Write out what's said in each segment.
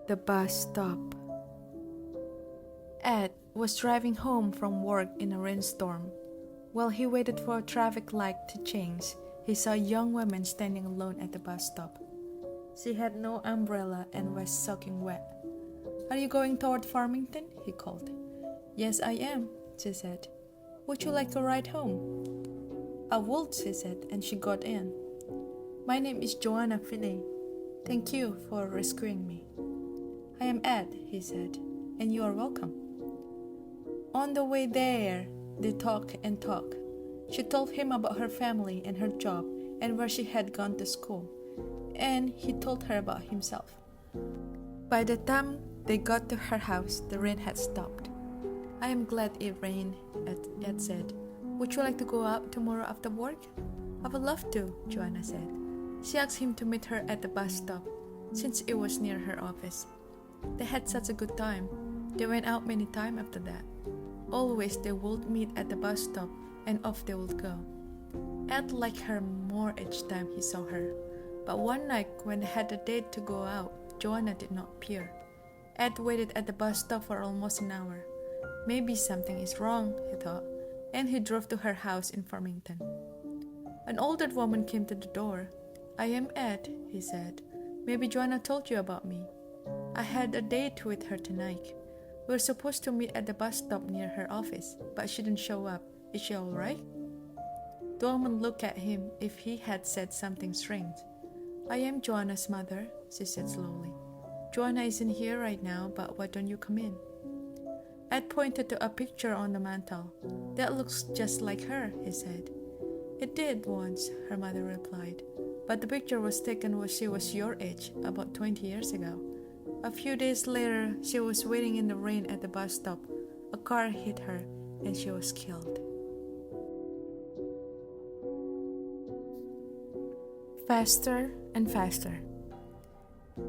The bus stop. Ed was driving home from work in a rainstorm. While he waited for a traffic light to change, he saw a young woman standing alone at the bus stop. She had no umbrella and was soaking wet. "Are you going toward Farmington?" he called. "Yes, I am," she said. "Would you like a ride home?" "I would," she said, and she got in. "My name is Joanna Finney. Thank you for rescuing me." "I am Ed," he said, "and you are welcome." On the way there, they talked and talked. She told him about her family and her job and where she had gone to school, and he told her about himself. By the time they got to her house, the rain had stopped. "I am glad it rained," Ed said. "Would you like to go out tomorrow after work?" "I would love to," Joanna said. She asked him to meet her at the bus stop, since it was near her office. They had such a good time. They went out many times after that. Always they would meet at the bus stop, and off they would go. Ed liked her more each time he saw her. But one night, when they had a date to go out, Joanna did not appear. Ed waited at the bus stop for almost an hour. Maybe something is wrong, he thought, and he drove to her house in Farmington. An older woman came to the door. "I am Ed," he said. "Maybe Joanna told you about me. I had a date with her tonight. We were supposed to meet at the bus stop near her office, but she didn't show up. Is she all right?" The woman looked at him if he had said something strange. "I am Joanna's mother," she said slowly. "Joanna isn't here right now, but why don't you come in?" Ed pointed to a picture on the mantel. "That looks just like her," he said. "It did once," her mother replied, "but the picture was taken when she was your age, about 20 years ago. A few days later, she was waiting in the rain at the bus stop. A car hit her, and she was killed." Faster and faster.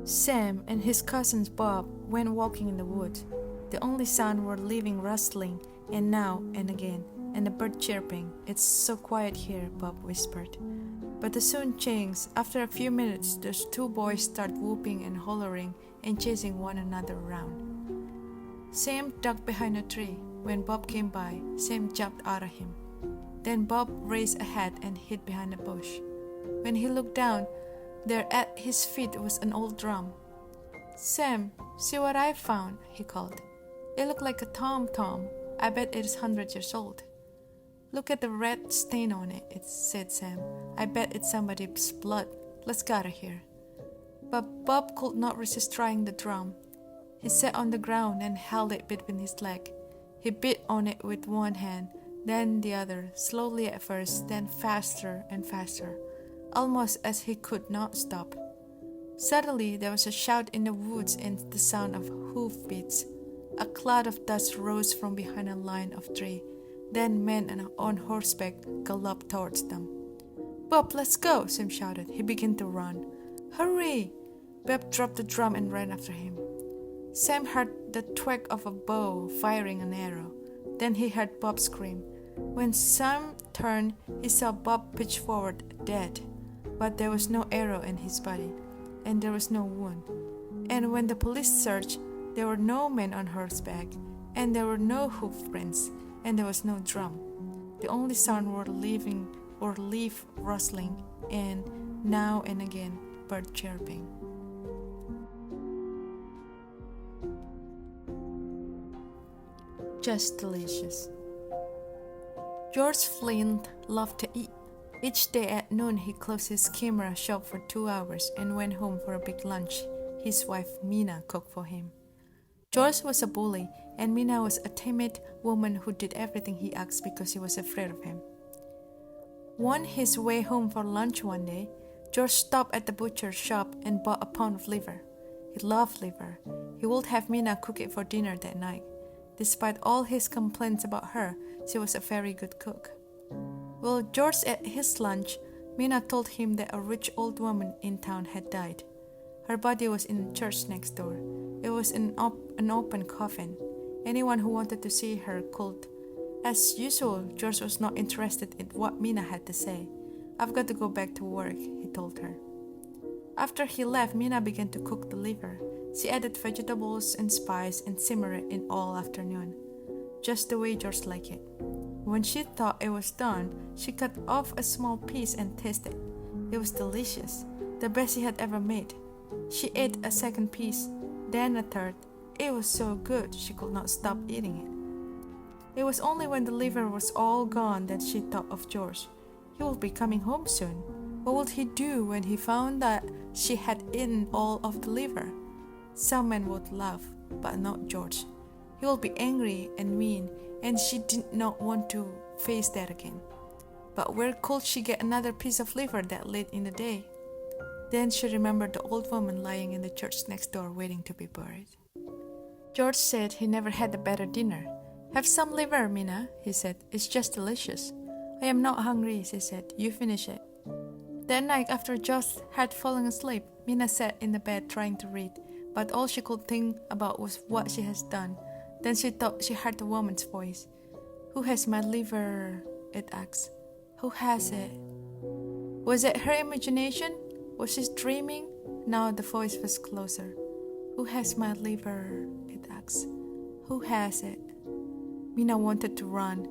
Sam and his cousin Bob went walking in the woods. The only sound were leaves rustling, and now and again, and a bird chirping. "It's so quiet here," Bob whispered. But the soon changed. After a few minutes, those two boys started whooping and hollering and chasing one another around. Sam ducked behind a tree. When Bob came by, Sam jumped out at him. Then Bob raised a head and hid behind a bush. When he looked down, there at his feet was an old drum. "Sam, see what I found," he called. "It looked like a tom-tom. I bet it is 100 years old." "Look at the red stain on it," said Sam. "I bet it's somebody's blood. Let's get out of here." But Bob could not resist trying the drum. He sat on the ground and held it between his legs. He beat on it with one hand, then the other, slowly at first, then faster and faster, almost as he could not stop. Suddenly there was a shout in the woods and the sound of hoofbeats. A cloud of dust rose from behind a line of trees. Then men on horseback galloped towards them. "Bob, let's go!" Sam shouted. He began to run. "Hurry!" Bob dropped the drum and ran after him. Sam heard the twang of a bow firing an arrow. Then he heard Bob scream. When Sam turned, he saw Bob pitch forward, dead. But there was no arrow in his body, and there was no wound. And when the police searched, there were no men on horseback, and there were no hoof prints, and there was no drum. The only sound were leaf rustling, and now and again bird chirping. Just delicious. George Flint loved to eat. Each day at noon he closed his camera shop for 2 hours and went home for a big lunch. His wife Mina cooked for him. George was a bully, and Mina was a timid woman who did everything he asked because she was afraid of him. On his way home for lunch one day, George stopped at the butcher's shop and bought a pound of liver. He loved liver. He would have Mina cook it for dinner that night. Despite all his complaints about her, she was a very good cook. While George ate his lunch, Mina told him that a rich old woman in town had died. Her body was in the church next door. It was an open coffin. Anyone who wanted to see her could. As usual, George was not interested in what Mina had to say. "I've got to go back to work," he told her. After he left, Mina began to cook the liver. She added vegetables and spice and simmered it in all afternoon, just the way George liked it. When she thought it was done, she cut off a small piece and tasted. It was delicious, the best she had ever made. She ate a second piece, then a third. It was so good she could not stop eating it. It was only when the liver was all gone that she thought of George. He would be coming home soon. What would he do when he found that she had eaten all of the liver? Some men would laugh, but not George. He would be angry and mean, and she did not want to face that again. But where could she get another piece of liver that late in the day? Then she remembered the old woman lying in the church next door waiting to be buried. George said he never had a better dinner. "Have some liver, Mina," he said. "It's just delicious." "I am not hungry," she said. "You finish it." That night, after George had fallen asleep, Mina sat in the bed trying to read, but all she could think about was what she has done. Then she thought she heard the woman's voice. "Who has my liver?" it asked. "Who has it?" Was it her imagination? Was she dreaming? Now the voice was closer. "Who has my liver?" it asked. "Who has it?" Mina wanted to run.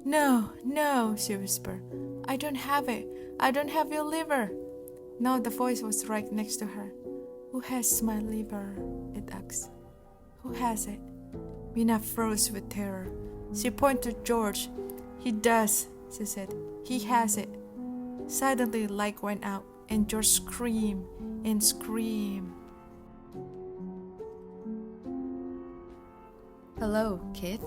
"No, no," she whispered. "I don't have it. I don't have your liver." Now the voice was right next to her. "Who has my liver?" it asked. "Who has it?" Mina froze with terror. She pointed to George. "He does," she said. "He has it." Suddenly the light went out, and George screamed and screamed. "Hello, kid."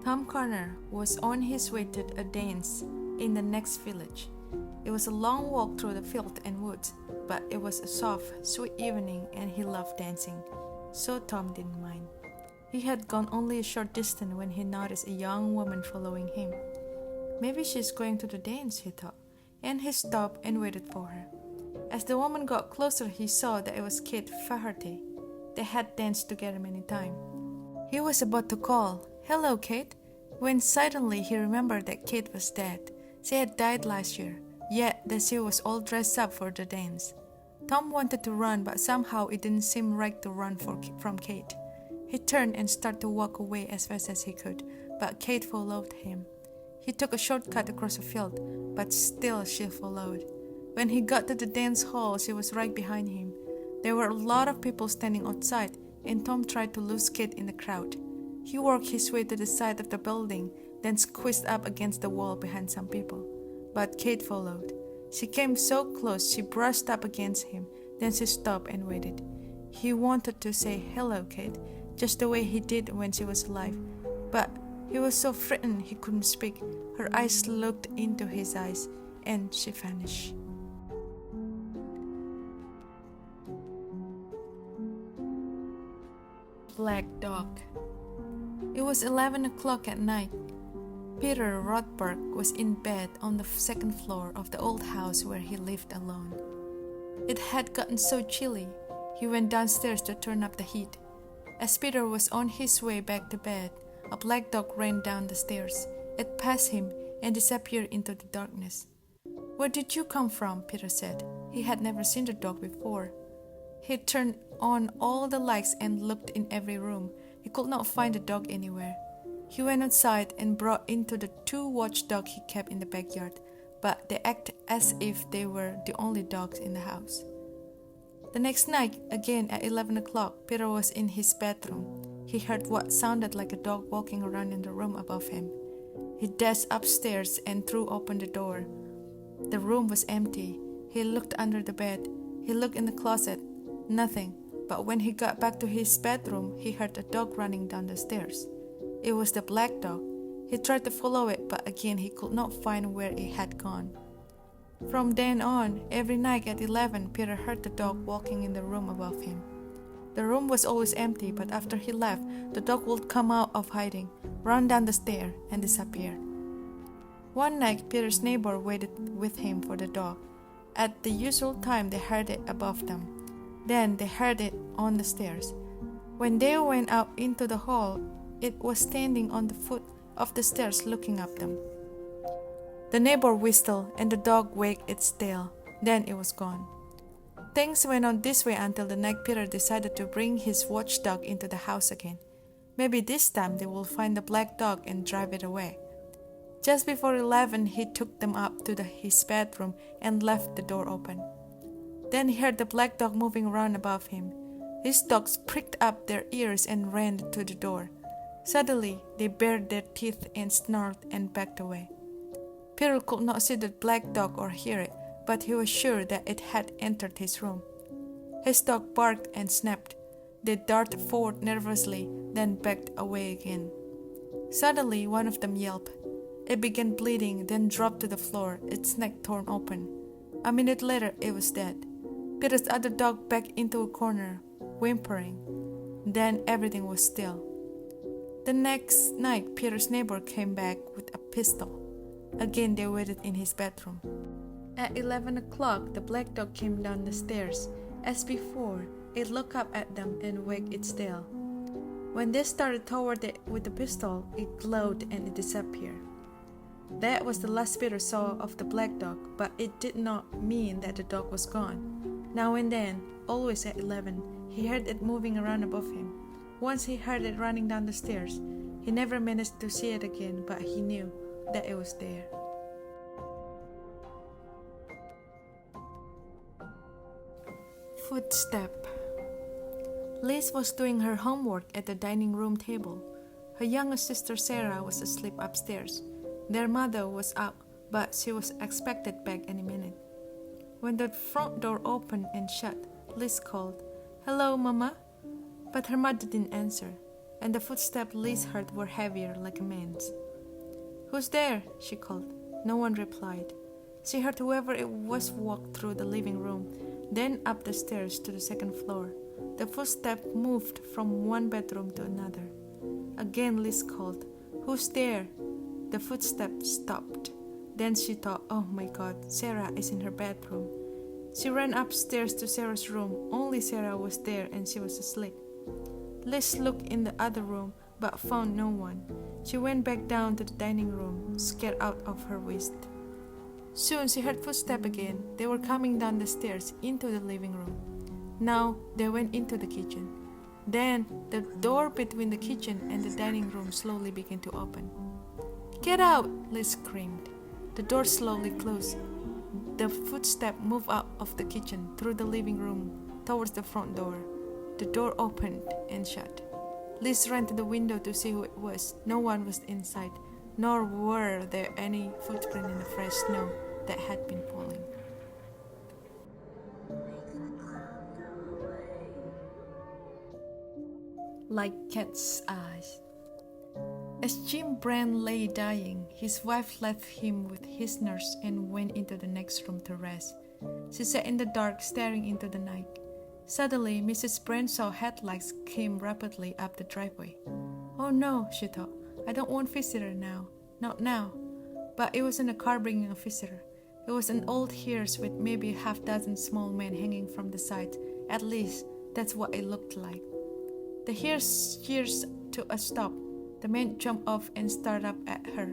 Tom Connor was on his way to a dance in the next village. It was a long walk through the field and woods, but it was a soft, sweet evening and he loved dancing, so Tom didn't mind. He had gone only a short distance when he noticed a young woman following him. Maybe she's going to the dance, he thought, and he stopped and waited for her. As the woman got closer, he saw that it was Kate Faherty. They had danced together many times. He was about to call, "Hello, Kate," when suddenly he remembered that Kate was dead. She had died last year, yet that she was all dressed up for the dance. Tom wanted to run, but somehow it didn't seem right to run from Kate. He turned and started to walk away as fast as he could, but Kate followed him. He took a shortcut across the field, but still she followed. When he got to the dance hall, she was right behind him. There were a lot of people standing outside, and Tom tried to lose Kate in the crowd. He worked his way to the side of the building, then squeezed up against the wall behind some people. But Kate followed. She came so close, she brushed up against him, then she stopped and waited. He wanted to say, "Hello, Kate," just the way he did when she was alive, but he was so frightened he couldn't speak. Her eyes looked into his eyes, and she vanished. Black Dog. It was 11 o'clock at night. Peter Rothberg was in bed on the second floor of the old house where he lived alone. It had gotten so chilly, he went downstairs to turn up the heat. As Peter was on his way back to bed, a black dog ran down the stairs. It passed him and disappeared into the darkness. "Where did you come from?" Peter said. He had never seen the dog before. He turned on all the lights and looked in every room. He could not find the dog anywhere. He went outside and brought into the 2 watchdogs he kept in the backyard, but they acted as if they were the only dogs in the house. The next night, again at 11 o'clock, Peter was in his bedroom. He heard what sounded like a dog walking around in the room above him. He dashed upstairs and threw open the door. The room was empty. He looked under the bed. He looked in the closet. Nothing. But when he got back to his bedroom, he heard a dog running down the stairs. It was the black dog. He tried to follow it, but again he could not find where it had gone. From then on, every night at 11, Peter heard the dog walking in the room above him. The room was always empty, but after he left, the dog would come out of hiding, run down the stair, and disappear. One night, Peter's neighbor waited with him for the dog. At the usual time, they heard it above them. Then they heard it on the stairs. When they went out into the hall, it was standing on the foot of the stairs looking up them. The neighbor whistled and the dog wagged its tail. Then it was gone. Things went on this way until the night Peter decided to bring his watchdog into the house again. Maybe this time they will find the black dog and drive it away. Just before 11, he took them up to his bedroom and left the door open. Then he heard the black dog moving around above him. His dogs pricked up their ears and ran to the door. Suddenly, they bared their teeth and snarled and backed away. Peter could not see the black dog or hear it, but he was sure that it had entered his room. His dog barked and snapped. They darted forward nervously, then backed away again. Suddenly, one of them yelped. It began bleeding, then dropped to the floor, its neck torn open. A minute later, it was dead. Peter's other dog backed into a corner, whimpering. Then everything was still. The next night, Peter's neighbor came back with a pistol. Again, they waited in his bedroom. At 11 o'clock, the black dog came down the stairs. As before, it looked up at them and wagged its tail. When they started toward it with the pistol, it glowed and it disappeared. That was the last Peter saw of the black dog, but it did not mean that the dog was gone. Now and then, always at 11, he heard it moving around above him. Once he heard it running down the stairs. He never managed to see it again, but he knew that it was there. Footstep. Liz was doing her homework at the dining room table. Her younger sister Sarah was asleep upstairs. Their mother was up, but she was expected back any minute. When the front door opened and shut, Liz called, "Hello, Mama?" But her mother didn't answer, and the footsteps Liz heard were heavier, like a man's. "Who's there?" she called. No one replied. She heard whoever it was walk through the living room, then up the stairs to the second floor. The footsteps moved from one bedroom to another. Again Liz called, "Who's there?" The footsteps stopped. Then she thought, "Oh my God, Sarah is in her bedroom." She ran upstairs to Sarah's room. Only Sarah was there and she was asleep. Liz looked in the other room but found no one. She went back down to the dining room, scared out of her wits. Soon she heard footsteps again. They were coming down the stairs into the living room. Now they went into the kitchen. Then the door between the kitchen and the dining room slowly began to open. "Get out!" Liz screamed. The door slowly closed. The footsteps moved out of the kitchen through the living room towards the front door. The door opened and shut. Liz ran to the window to see who it was. No one was inside, nor were there any footprints in the fresh snow that had been falling. Like cat's eyes. As Jim Brand lay dying, his wife left him with his nurse and went into the next room to rest. She sat in the dark, staring into the night. Suddenly, Mrs. Brand saw headlights came rapidly up the driveway. "Oh no," she thought. "I don't want visitor now. Not now." But it wasn't a car bringing a visitor. It was an old hearse with maybe a half-dozen small men hanging from the sides. At least, that's what it looked like. The hearse cheers to a stop. The men jumped off and stared up at her,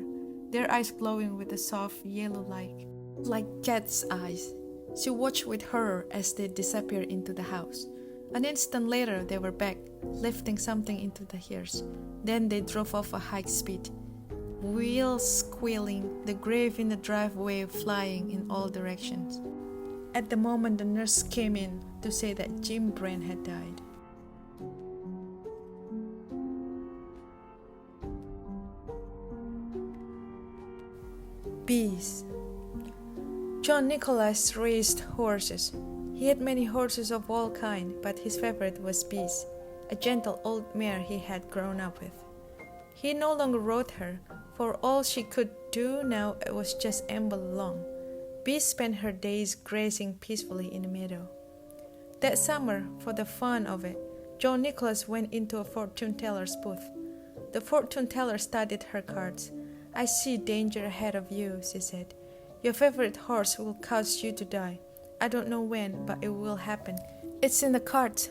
their eyes glowing with a soft yellow light, like cat's eyes. She watched with horror as they disappeared into the house. An instant later, they were back, lifting something into the hearse. Then they drove off at high speed, wheels squealing, the grave in the driveway flying in all directions. At the moment, the nurse came in to say that Jim Brand had died. Bees. John Nicholas raised horses. He had many horses of all kinds, but his favorite was Bees, a gentle old mare he had grown up with. He no longer rode her, for all she could do now was just amble along. Bees spent her days grazing peacefully in the meadow. That summer, for the fun of it, John Nicholas went into a fortune-teller's booth. The fortune-teller studied her cards. "I see danger ahead of you," she said. "Your favorite horse will cause you to die. I don't know when, but it will happen. It's in the cards."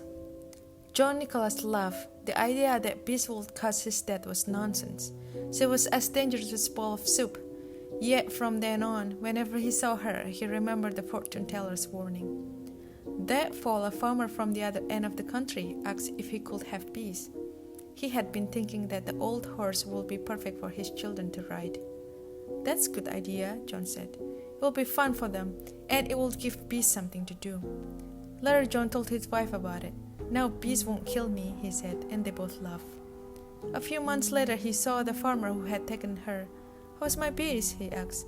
John Nicholas laughed. The idea that Bees would cause his death was nonsense. She was as dangerous as a bowl of soup. Yet from then on, whenever he saw her, he remembered the fortune-teller's warning. That fall, a farmer from the other end of the country asked if he could have peas. He had been thinking that the old horse would be perfect for his children to ride. "That's a good idea," John said. "It will be fun for them, and it will give bees something to do." Later, John told his wife about it. "Now bees won't kill me," he said, and they both laughed. A few months later, he saw the farmer who had taken her. "How's my bees?" he asked.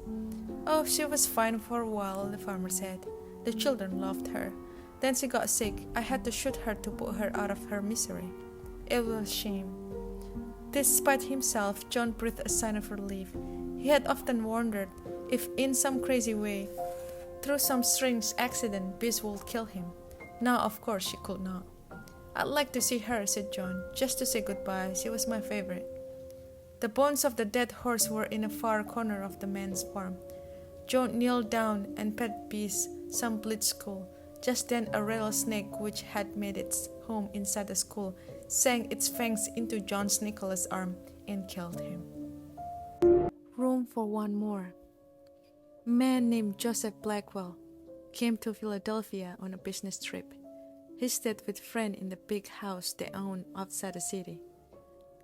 "Oh, she was fine for a while," the farmer said. "The children loved her. Then she got sick. I had to shoot her to put her out of her misery. It was a shame." Despite himself, John breathed a sigh of relief. He had often wondered if in some crazy way, through some strange accident, bees would kill him. Now, of course, she could not. "I'd like to see her," said John, "just to say goodbye. She was my favorite." The bones of the dead horse were in a far corner of the man's farm. John kneeled down and pet bees, some bleached skull. Just then a rattlesnake, which had made its home inside the skull, sank its fangs into John's Nicholas' arm and killed him. Room for one more. A man named Joseph Blackwell came to Philadelphia on a business trip. He stayed with a friend in the big house they owned outside the city.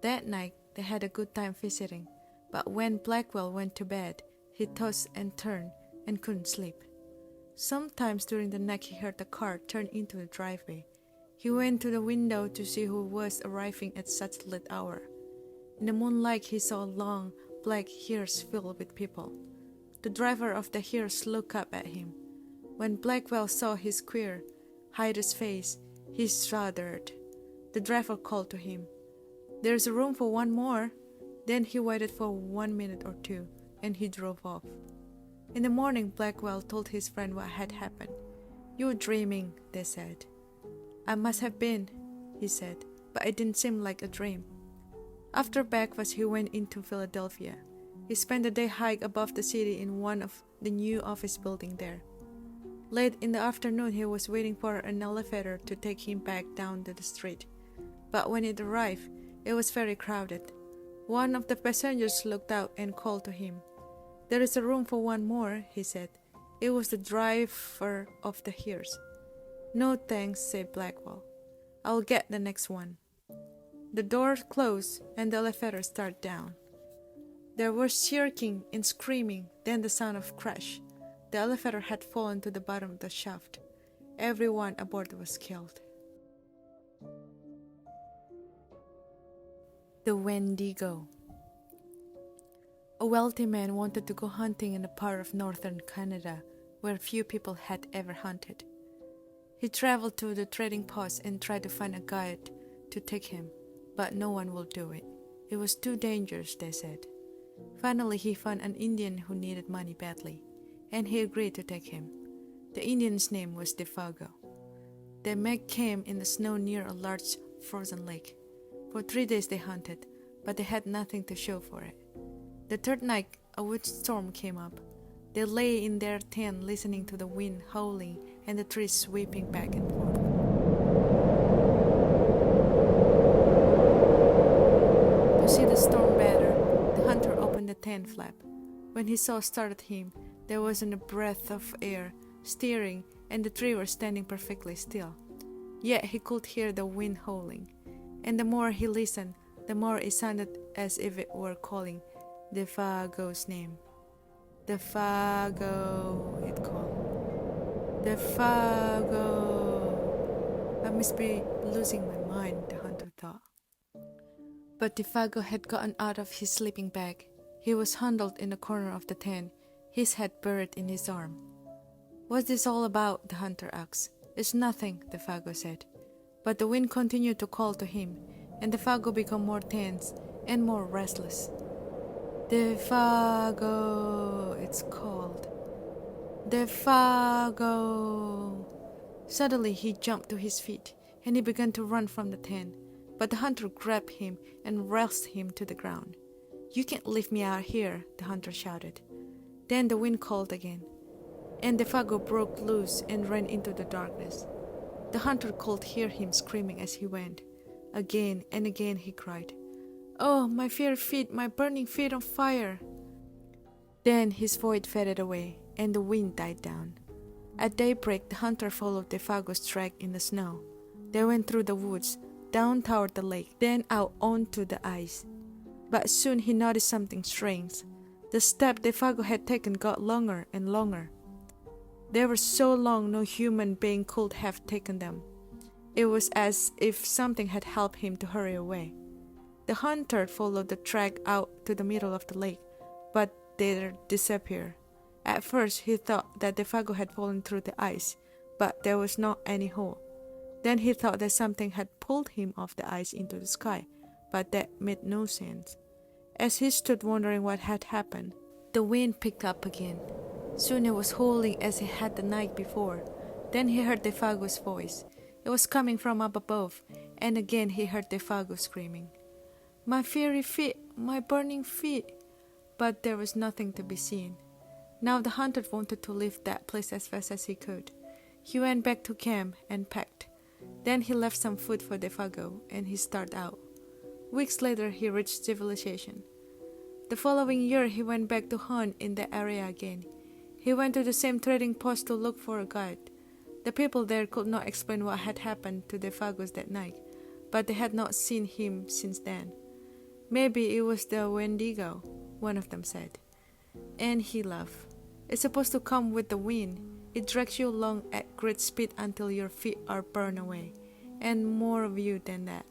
That night, they had a good time visiting, but when Blackwell went to bed, he tossed and turned and couldn't sleep. Sometimes during the night he heard the car turn into the driveway. He went to the window to see who was arriving at such a late hour. In the moonlight he saw a long, black hearse filled with people. The driver of the hearse looked up at him. When Blackwell saw his queer, hideous face, he shuddered. The driver called to him, "There's room for one more." Then he waited for 1 minute or two, and he drove off. In the morning, Blackwell told his friend what had happened. "You were dreaming," they said. "I must have been," he said, "but it didn't seem like a dream." After breakfast, he went into Philadelphia. He spent the day high above the city in one of the new office buildings there. Late in the afternoon, he was waiting for an elevator to take him back down to the street. But when it arrived, it was very crowded. One of the passengers looked out and called to him. "There is a room for one more," he said. It was the driver of the hearse. "No thanks," said Blackwell. "I'll get the next one." The door closed and the elevator started down. There was shrieking and screaming, then the sound of crash. The elevator had fallen to the bottom of the shaft. Everyone aboard was killed. The Wendigo. A wealthy man wanted to go hunting in a part of northern Canada where few people had ever hunted. He traveled to the trading post and tried to find a guide to take him, but no one would do it. It was too dangerous, they said. Finally, he found an Indian who needed money badly, and he agreed to take him. The Indian's name was Defago. They met camp in the snow near a large frozen lake. For 3 days they hunted, but they had nothing to show for it. The third night, a windstorm came up. They lay in their tent listening to the wind howling and the trees sweeping back and forth. To see the storm better, the hunter opened the tent flap. When his saw started him, there wasn't a breath of air stirring, and the trees were standing perfectly still. Yet he could hear the wind howling, and the more he listened, the more it sounded as if it were calling Defago's name. "Defago," it called. "Defago." "I must be losing my mind," the hunter thought. But Defago had gotten out of his sleeping bag. He was huddled in the corner of the tent, his head buried in his arm. "What's this all about?" the hunter asked. "It's nothing," Defago said. But the wind continued to call to him, and Defago became more tense and more restless. "Defago," it's called. "Defago." Suddenly he jumped to his feet, and he began to run from the tent. But the hunter grabbed him and wrestled him to the ground. "You can't leave me out here," the hunter shouted. Then the wind called again, and Defago broke loose and ran into the darkness. The hunter could hear him screaming as he went. Again and again he cried, "Oh, my fair feet, my burning feet on fire!" Then his voice faded away, and the wind died down. At daybreak, the hunter followed Defago's track in the snow. They went through the woods, down toward the lake, then out onto the ice. But soon he noticed something strange. The step Defago had taken got longer and longer. They were so long no human being could have taken them. It was as if something had helped him to hurry away. The hunter followed the track out to the middle of the lake, but there disappeared. At first he thought that Defago had fallen through the ice, but there was not any hole. Then he thought that something had pulled him off the ice into the sky, but that made no sense. As he stood wondering what had happened, the wind picked up again. Soon it was howling as it had the night before. Then he heard Defago's voice. It was coming from up above, and again he heard Defago screaming, "My fiery feet! My burning feet!" But there was nothing to be seen. Now the hunter wanted to leave that place as fast as he could. He went back to camp and packed. Then he left some food for Defago, and he started out. Weeks later he reached civilization. The following year he went back to hunt in the area again. He went to the same trading post to look for a guide. The people there could not explain what had happened to Defagos that night, but they had not seen him since then. "Maybe it was the Wendigo," one of them said. And he laughed. "It's supposed to come with the wind. It drags you along at great speed until your feet are burned away, and more of you than that.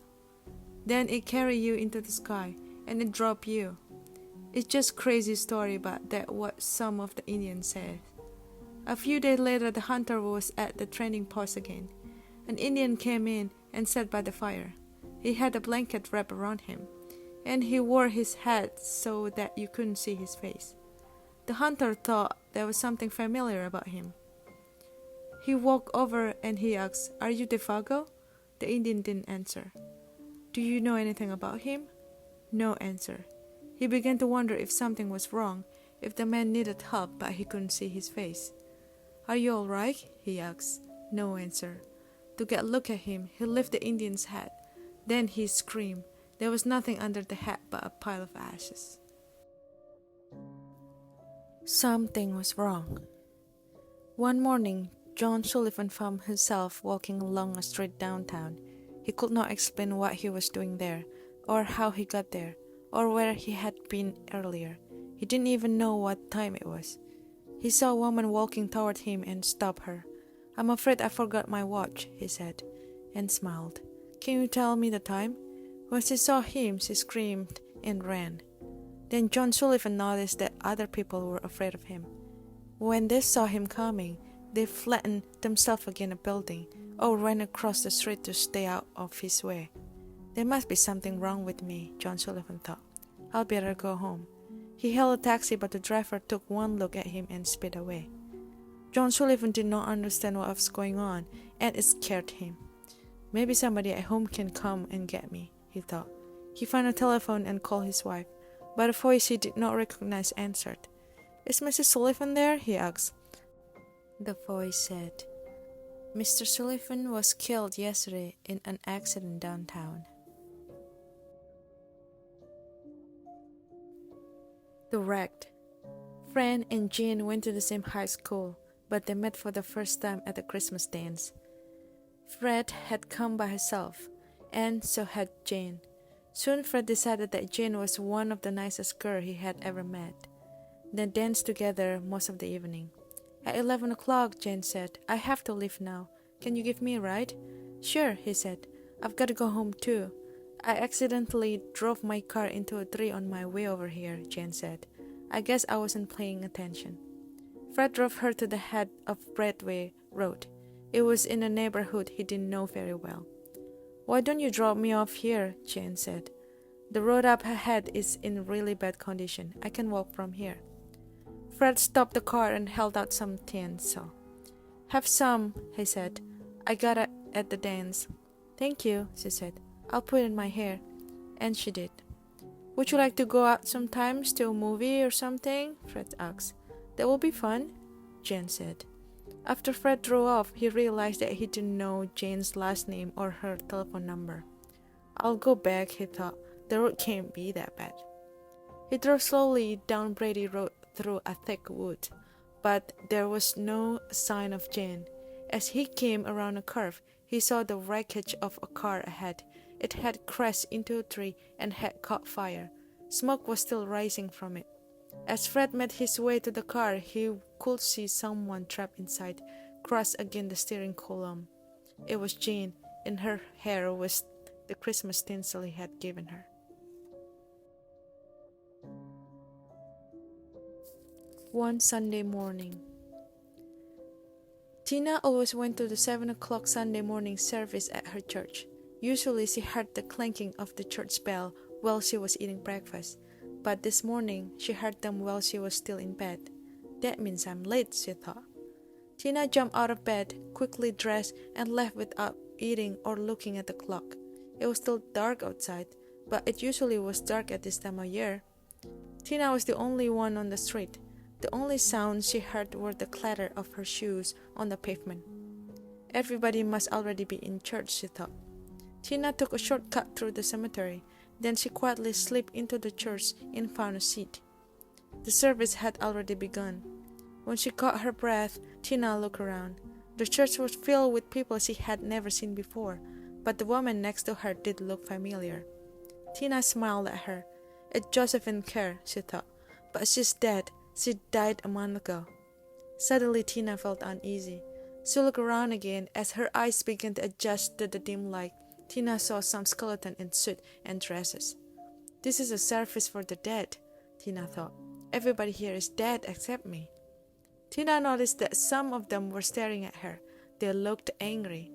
Then it carries you into the sky, and it drops you." It's just crazy story, but that's what some of the Indians said. A few days later, the hunter was at the trading post again. An Indian came in and sat by the fire. He had a blanket wrapped around him, and he wore his hat so that you couldn't see his face. The hunter thought there was something familiar about him. He walked over and he asked, "Are you Defago?" The Indian didn't answer. "Do you know anything about him?" No answer. He began to wonder if something was wrong, if the man needed help, but he couldn't see his face. "Are you all right?" he asked. No answer. To get a look at him, he lifted the Indian's hat. Then he screamed. There was nothing under the hat but a pile of ashes. Something was wrong. One morning, John Sullivan found himself walking along a street downtown. He could not explain what he was doing there, or how he got there, or where he had been earlier. He didn't even know what time it was. He saw a woman walking toward him and stopped her. "I'm afraid I forgot my watch," he said, and smiled. "Can you tell me the time?" When she saw him, she screamed and ran. Then John Sullivan noticed that other people were afraid of him. When they saw him coming, they flattened themselves against a building or ran across the street to stay out of his way. "There must be something wrong with me," John Sullivan thought. "I'll better go home." He hailed a taxi, but the driver took one look at him and sped away. John Sullivan did not understand what was going on, and it scared him. "Maybe somebody at home can come and get me," he thought. He found a telephone and called his wife, but a voice he did not recognize answered. "Is Mrs. Sullivan there?" he asked. The voice said, "Mr. Sullivan was killed yesterday in an accident downtown." The wrecked. Fran and Jane went to the same high school, but they met for the first time at the Christmas dance. Fred had come by herself, and so had Jane. Soon Fred decided that Jane was one of the nicest girls he had ever met. They danced together most of the evening. At 11 o'clock, Jane said, "I have to leave now. Can you give me a ride?" "Sure," he said. "I've got to go home too." "I accidentally drove my car into a tree on my way over here," Jane said. "I guess I wasn't paying attention." Fred drove her to the head of Broadway Road. It was in a neighborhood he didn't know very well. "Why don't you drop me off here?" Jane said. "The road up ahead is in really bad condition. I can walk from here." Fred stopped the car and held out some tinsel. "Have some," he said. "I got it at the dance." "Thank you," she said. "I'll put it in my hair." And she did. "Would you like to go out sometimes to a movie or something?" Fred asked. "That will be fun," Jane said. After Fred drove off, he realized that he didn't know Jane's last name or her telephone number. "I'll go back," he thought. "The road can't be that bad." He drove slowly down Brady Road through a thick wood, but there was no sign of Jane. As he came around a curve, he saw the wreckage of a car ahead. It had crashed into a tree and had caught fire. Smoke was still rising from it. As Fred made his way to the car, he could see someone trapped inside, crushed against the steering column. It was Jane, and her hair was the Christmas tinsel he had given her. One Sunday morning. Tina always went to the 7 o'clock Sunday morning service at her church. Usually she heard the clanking of the church bell while she was eating breakfast, but this morning she heard them while she was still in bed. That means I'm late, she thought. Tina jumped out of bed, quickly dressed, and left without eating or looking at the clock. It was still dark outside, but it usually was dark at this time of year. Tina was the only one on the street. The only sounds she heard were the clatter of her shoes on the pavement. Everybody must already be in church, she thought. Tina took a shortcut through the cemetery. Then she quietly slipped into the church and found a seat. The service had already begun. When she caught her breath, Tina looked around. The church was filled with people she had never seen before, but the woman next to her did look familiar. Tina smiled at her. It's Josephine Kerr, she thought, but she's dead. She died a month ago. Suddenly Tina felt uneasy. She looked around again. As her eyes began to adjust to the dim light, Tina saw some skeleton in suits and dresses. This is a service for the dead, Tina thought. Everybody here is dead except me. Tina noticed that some of them were staring at her. They looked angry.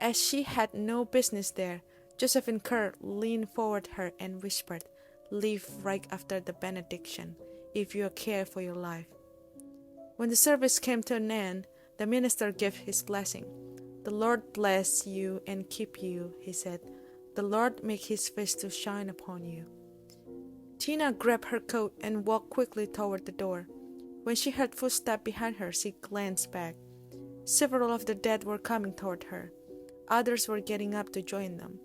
As she had no business there, Josephine Kerr leaned forward her and whispered, "Leave right after the benediction, if you care for your life." When the service came to an end, the minister gave his blessing. "The Lord bless you and keep you," he said. "The Lord make his face to shine upon you." Tina grabbed her coat and walked quickly toward the door. When she heard footsteps behind her, she glanced back. Several of the dead were coming toward her. Others were getting up to join them.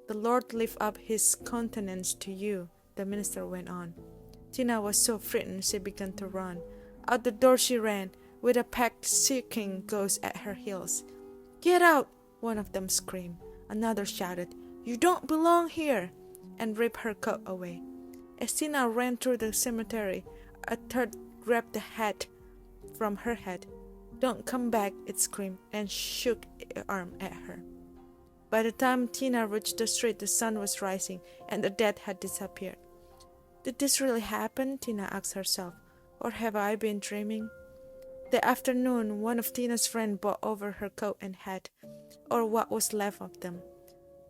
"The Lord lift up his countenance to you," the minister went on. Tina was so frightened she began to run. Out the door she ran, with a pack seeking ghost at her heels. "Get out!" one of them screamed. Another shouted, "You don't belong here!" and ripped her coat away. As Tina ran through the cemetery, a third grabbed the hat from her head. "Don't come back," it screamed, and shook its arm at her. By the time Tina reached the street, the sun was rising, and the dead had disappeared. Did this really happen? Tina asked herself. Or have I been dreaming? That afternoon, one of Tina's friends brought over her coat and hat, or what was left of them.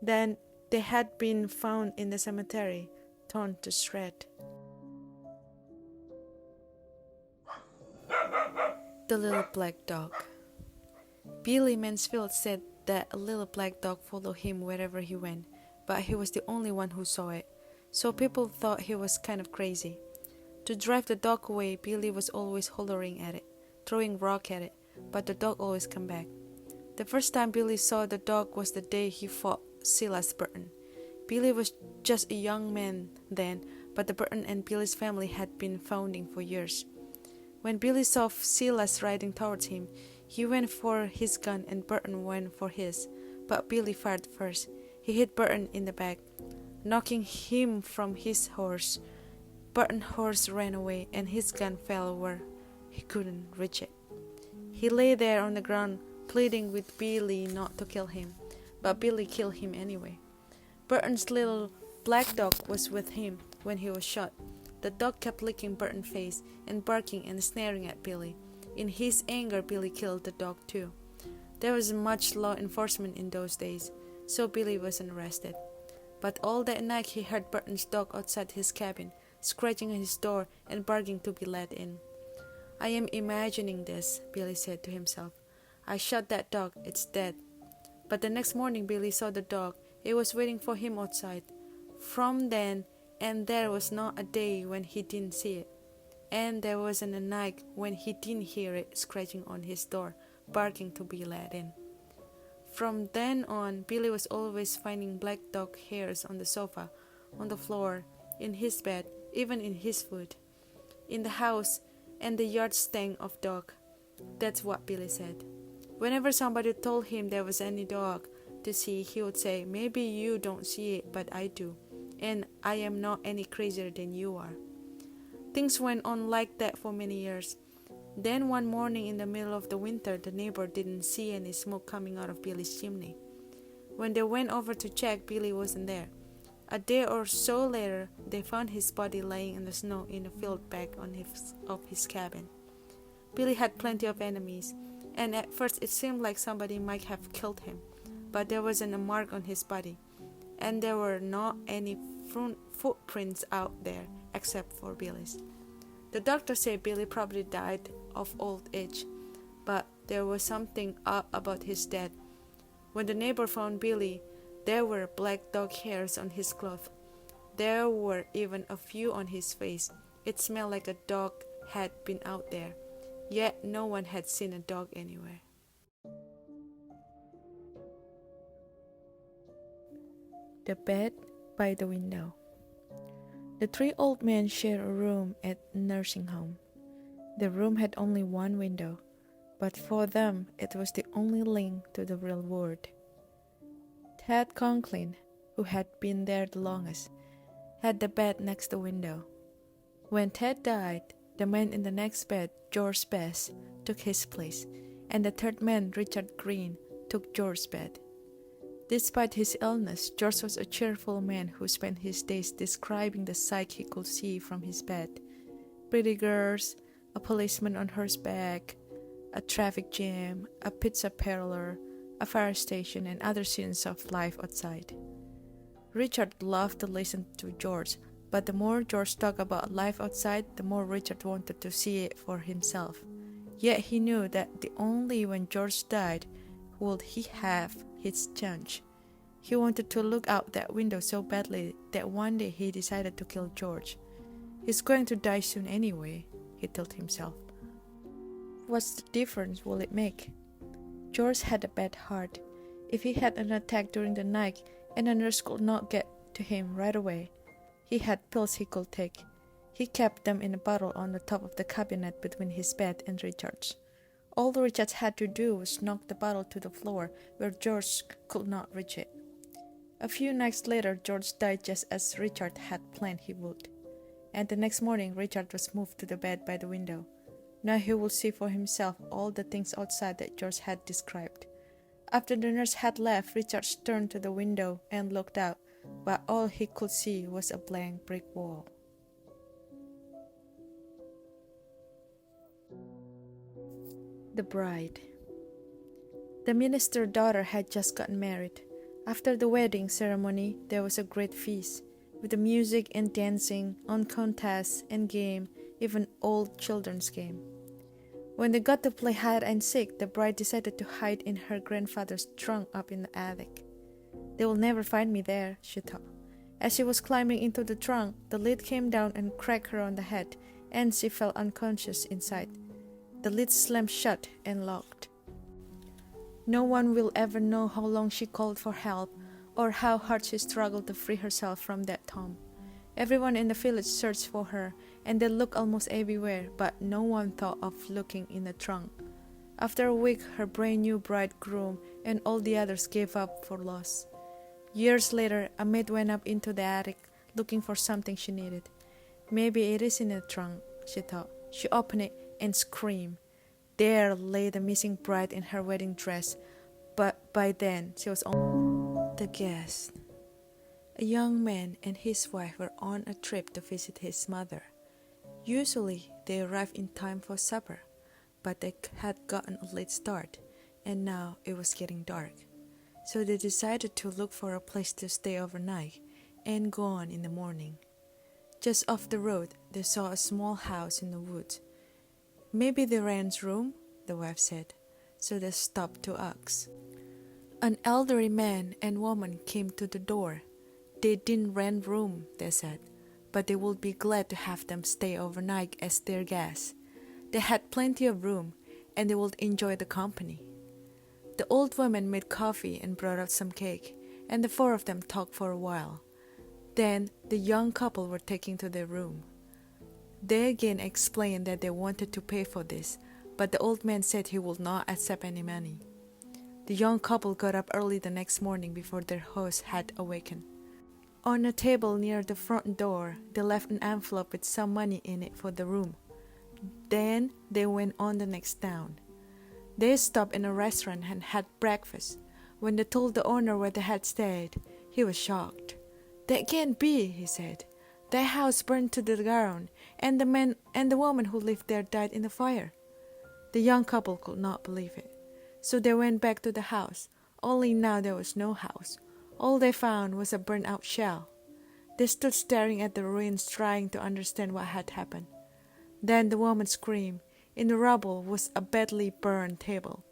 Then they had been found in the cemetery, torn to shreds. The Little Black Dog. Billy Mansfield said that a little black dog followed him wherever he went, but he was the only one who saw it, so people thought he was kind of crazy. To drive the dog away, Billy was always hollering at it, throwing rock at it, but the dog always came back. The first time Billy saw the dog was the day he fought Silas Burton. Billy was just a young man then, but the Burton and Billy's family had been founding for years. When Billy saw Silas riding towards him, he went for his gun and Burton went for his, but Billy fired first. He hit Burton in the back, knocking him from his horse. Burton's horse ran away and his gun fell where he couldn't reach it. He lay there on the ground, pleading with Billy not to kill him, but Billy killed him anyway. Burton's little black dog was with him when he was shot. The dog kept licking Burton's face and barking and snaring at Billy. In his anger, Billy killed the dog too. There was much law enforcement in those days, so Billy wasn't arrested. But all that night he heard Burton's dog outside his cabin, scratching at his door and barking to be let in. I am imagining this, Billy said to himself. I shot that dog, it's dead. But the next morning Billy saw the dog. It was waiting for him outside. From then, and there was not a day when he didn't see it. And there wasn't a night when he didn't hear it scratching on his door, barking to be let in. From then on, Billy was always finding black dog hairs on the sofa, on the floor, in his bed, even in his food. In the house, and the yard stank of dog. That's what Billy said. Whenever somebody told him there was any dog to see, he would say, maybe you don't see it, but I do, and I am not any crazier than you are. Things went on like that for many years. Then one morning in the middle of the winter, the neighbor didn't see any smoke coming out of Billy's chimney. When they went over to check, Billy wasn't there. A day or so later, they found his body lying in the snow in a field back of his cabin. Billy had plenty of enemies, and at first it seemed like somebody might have killed him, but there wasn't a mark on his body, and there were not any footprints out there except for Billy's. The doctor said Billy probably died of old age, but there was something odd about his death. When the neighbor found Billy, there were black dog hairs on his clothes. There were even a few on his face. It smelled like a dog had been out there, yet no one had seen a dog anywhere. The bed by the window. The three old men shared a room at a nursing home. The room had only one window, but for them it was the only link to the real world. Ted Conklin, who had been there the longest, had the bed next the window. When Ted died, the man in the next bed, George Best, took his place, and the third man, Richard Green, took George's bed. Despite his illness, George was a cheerful man who spent his days describing the sight he could see from his bed: pretty girls, a policeman on horseback, a traffic jam, a pizza parlor, a fire station, and other scenes of life outside. Richard loved to listen to George, but the more George talked about life outside, the more Richard wanted to see it for himself. Yet he knew that only when George died would he have his chance. He wanted to look out that window so badly that one day he decided to kill George. He's going to die soon anyway, he told himself. What's the difference will it make? George had a bad heart. If he had an attack during the night and a nurse could not get to him right away, he had pills he could take. He kept them in a bottle on the top of the cabinet between his bed and Richard's. All Richard had to do was knock the bottle to the floor where George could not reach it. A few nights later, George died just as Richard had planned he would. And the next morning, Richard was moved to the bed by the window. Now he would see for himself all the things outside that George had described. After the nurse had left, Richard turned to the window and looked out, but all he could see was a blank brick wall. The bride. The minister's daughter had just gotten married. After the wedding ceremony, there was a great feast, with the music and dancing, on contests and game, even old children's game. When they got to play hide and seek, the bride decided to hide in her grandfather's trunk up in the attic. They will never find me there, she thought. As she was climbing into the trunk, the lid came down and cracked her on the head, and she fell unconscious inside. The lid slammed shut and locked. No one will ever know how long she called for help or how hard she struggled to free herself from that tomb. Everyone in the village searched for her, and they looked almost everywhere, but no one thought of looking in the trunk. After a week, her brand new bridegroom and all the others gave up for lost. Years later, a maid went up into the attic looking for something she needed. Maybe it is in the trunk, she thought. She opened it and screamed. There lay the missing bride in her wedding dress, but by then she was on the guest. A young man and his wife were on a trip to visit his mother. Usually they arrived in time for supper, but they had gotten a late start, and now it was getting dark. So they decided to look for a place to stay overnight and go on in the morning. Just off the road, they saw a small house in the woods. Maybe the rent's room, the wife said, so they stopped to ask. An elderly man and woman came to the door. They didn't rent room, they said, but they would be glad to have them stay overnight as their guests. They had plenty of room, and they would enjoy the company. The old woman made coffee and brought out some cake, and the four of them talked for a while. Then the young couple were taken to their room. They again explained that they wanted to pay for this, but the old man said he would not accept any money. The young couple got up early the next morning before their host had awakened. On a table near the front door, they left an envelope with some money in it for the room. Then they went on the next town. They stopped in a restaurant and had breakfast. When they told the owner where they had stayed, he was shocked. "That can't be," he said. "Their house burned to the ground, and the man and the woman who lived there died in the fire." The young couple could not believe it. So they went back to the house, only now there was no house. All they found was a burnt-out shell. They stood staring at the ruins, trying to understand what had happened. Then the woman screamed. In the rubble was a badly burned table,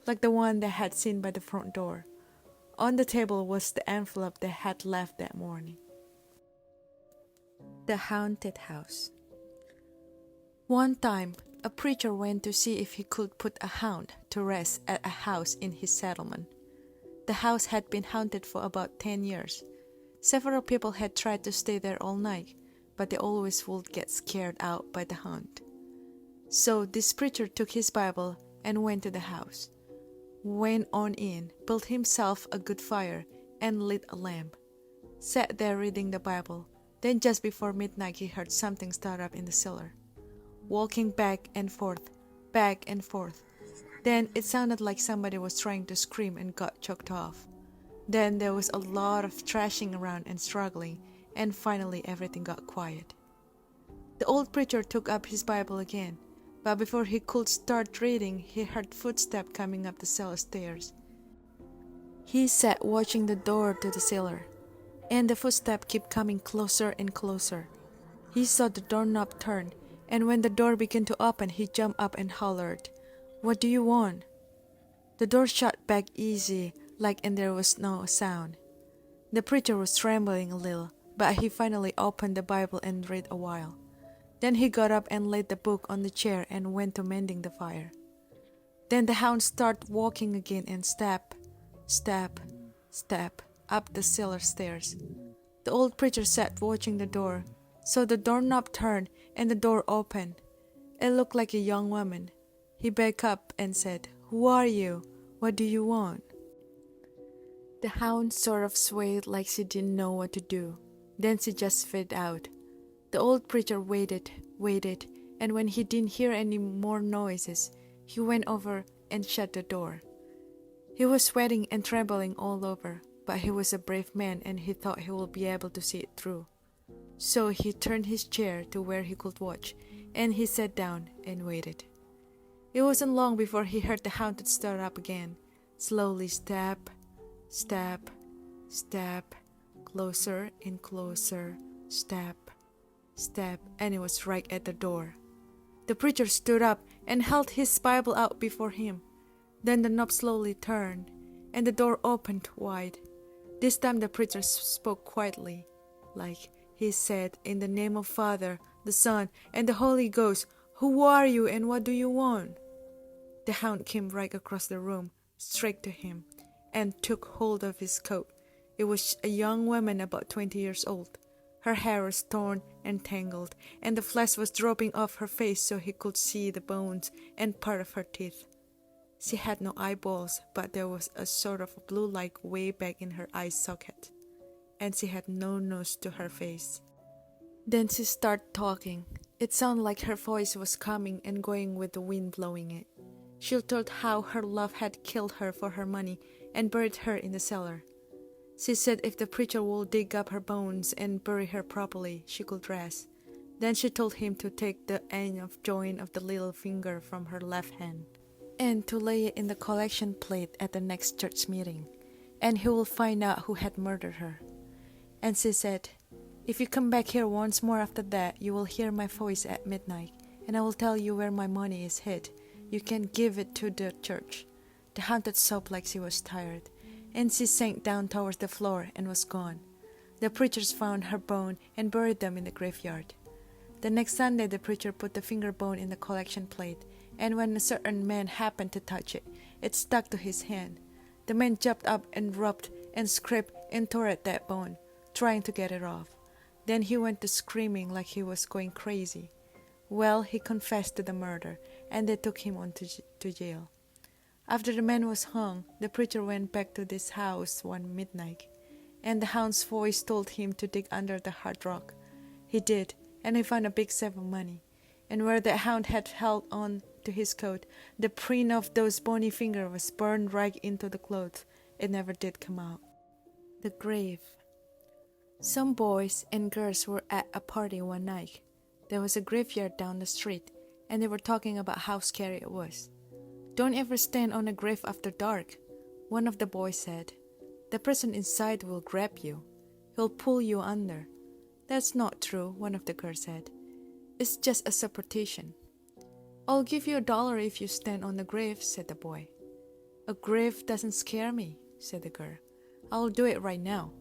like the one they had seen by the front door. On the table was the envelope they had left that morning. The Haunted House. One time, a preacher went to see if he could put a hound to rest at a house in his settlement. The house had been haunted for about 10 years. Several people had tried to stay there all night, but they always would get scared out by the haunt. So this preacher took his Bible and went to the house, went on in, built himself a good fire, and lit a lamp. Sat there reading the Bible. Then just before midnight he heard something start up in the cellar, walking back and forth, back and forth. Then it sounded like somebody was trying to scream and got choked off. Then there was a lot of thrashing around and struggling, and finally everything got quiet. The old preacher took up his Bible again, but before he could start reading, he heard footsteps coming up the cellar stairs. He sat watching the door to the cellar, and the footsteps kept coming closer and closer. He saw the doorknob turn, and when the door began to open, he jumped up and hollered, "What do you want?" The door shut back easy, and there was no sound. The preacher was trembling a little, but he finally opened the Bible and read a while. Then he got up and laid the book on the chair and went to mending the fire. Then the hound started walking again and step, step, step up the cellar stairs. The old preacher sat watching the door. So the doorknob turned and the door opened. It looked like a young woman. He backed up and said, "Who are you? What do you want?" The hound sort of swayed like she didn't know what to do. Then she just faded out. The old preacher waited, and when he didn't hear any more noises, he went over and shut the door. He was sweating and trembling all over, but he was a brave man and he thought he would be able to see it through. So he turned his chair to where he could watch, and he sat down and waited. It wasn't long before he heard the hound start up again. Slowly step, step, step, closer and closer, step, step, and it was right at the door. The preacher stood up and held his Bible out before him. Then the knob slowly turned, and the door opened wide. This time the preacher spoke quietly, he said, "In the name of Father, the Son, and the Holy Ghost, who are you and what do you want?" The hound came right across the room, straight to him, and took hold of his coat. It was a young woman about 20 years old. Her hair was torn and tangled, and the flesh was dropping off her face so he could see the bones and part of her teeth. She had no eyeballs, but there was a sort of blue light way back in her eye socket, and she had no nose to her face. Then she started talking. It sounded like her voice was coming and going with the wind blowing it. She told how her love had killed her for her money and buried her in the cellar. She said if the preacher would dig up her bones and bury her properly, she could rest. Then she told him to take the end of joint of the little finger from her left hand and to lay it in the collection plate at the next church meeting, and he will find out who had murdered her. And she said, "If you come back here once more after that, you will hear my voice at midnight, and I will tell you where my money is hid. You can give it to the church." The haunted sobbed like she was tired, and she sank down towards the floor and was gone. The preachers found her bone and buried them in the graveyard. The next Sunday, the preacher put the finger bone in the collection plate, and when a certain man happened to touch it, it stuck to his hand. The man jumped up and rubbed and scraped and tore at that bone, trying to get it off. Then he went to screaming like he was going crazy. Well, he confessed to the murder, and they took him on to jail. After the man was hung, the preacher went back to this house one midnight, and the hound's voice told him to dig under the hard rock. He did, and he found a big sack of money. And where the hound had held on to his coat, the print of those bony fingers was burned right into the clothes. It never did come out. The grave. Some boys and girls were at a party one night. There was a graveyard down the street, and they were talking about how scary it was. "Don't ever stand on a grave after dark," one of the boys said. "The person inside will grab you. He'll pull you under." "That's not true," one of the girls said. "It's just a superstition." "I'll give you $1 if you stand on the grave," said the boy. "A grave doesn't scare me," said the girl. "I'll do it right now."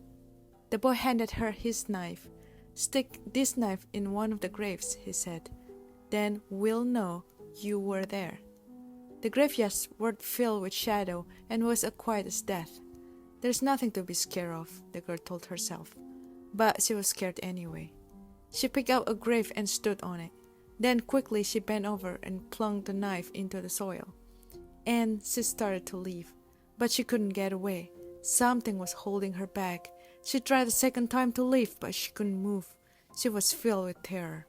The boy handed her his knife. "Stick this knife in one of the graves," he said. "Then we'll know you were there." The graveyards were filled with shadow and was as quiet as death. "There's nothing to be scared of," the girl told herself. But she was scared anyway. She picked out a grave and stood on it. Then quickly she bent over and plunged the knife into the soil. And she started to leave, but she couldn't get away. Something was holding her back. She tried a second time to leave, but she couldn't move. She was filled with terror.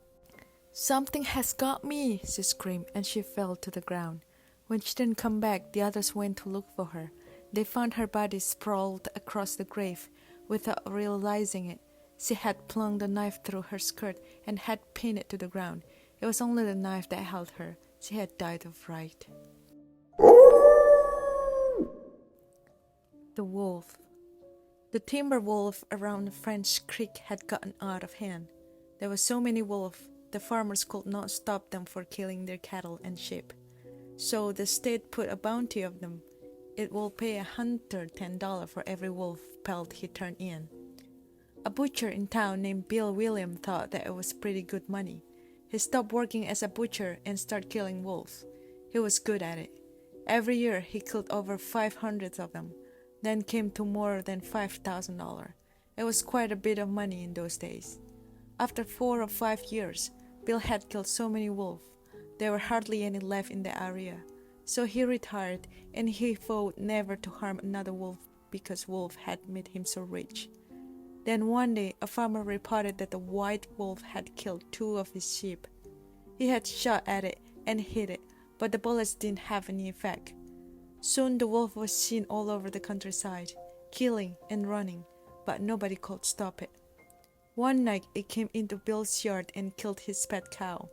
"Something has got me," she screamed, and she fell to the ground. When she didn't come back, the others went to look for her. They found her body sprawled across the grave. Without realizing it, she had plunged the knife through her skirt and had pinned it to the ground. It was only the knife that held her. She had died of fright. The wolf. The timber wolf around the French Creek had gotten out of hand. There were so many wolves, the farmers could not stop them for killing their cattle and sheep. So the state put a bounty of them. It will pay a hunter $10 for every wolf pelt he turned in. A butcher in town named Bill William thought that it was pretty good money. He stopped working as a butcher and started killing wolves. He was good at it. Every year he killed over 500 of them, then came to more than $5,000. It was quite a bit of money in those days. After 4 or 5 years, Bill had killed so many wolves. There were hardly any left in the area. So he retired, and he vowed never to harm another wolf because wolves had made him so rich. Then one day, a farmer reported that the white wolf had killed 2 of his sheep. He had shot at it and hit it, but the bullets didn't have any effect. Soon the wolf was seen all over the countryside, killing and running, but nobody could stop it. One night it came into Bill's yard and killed his pet cow.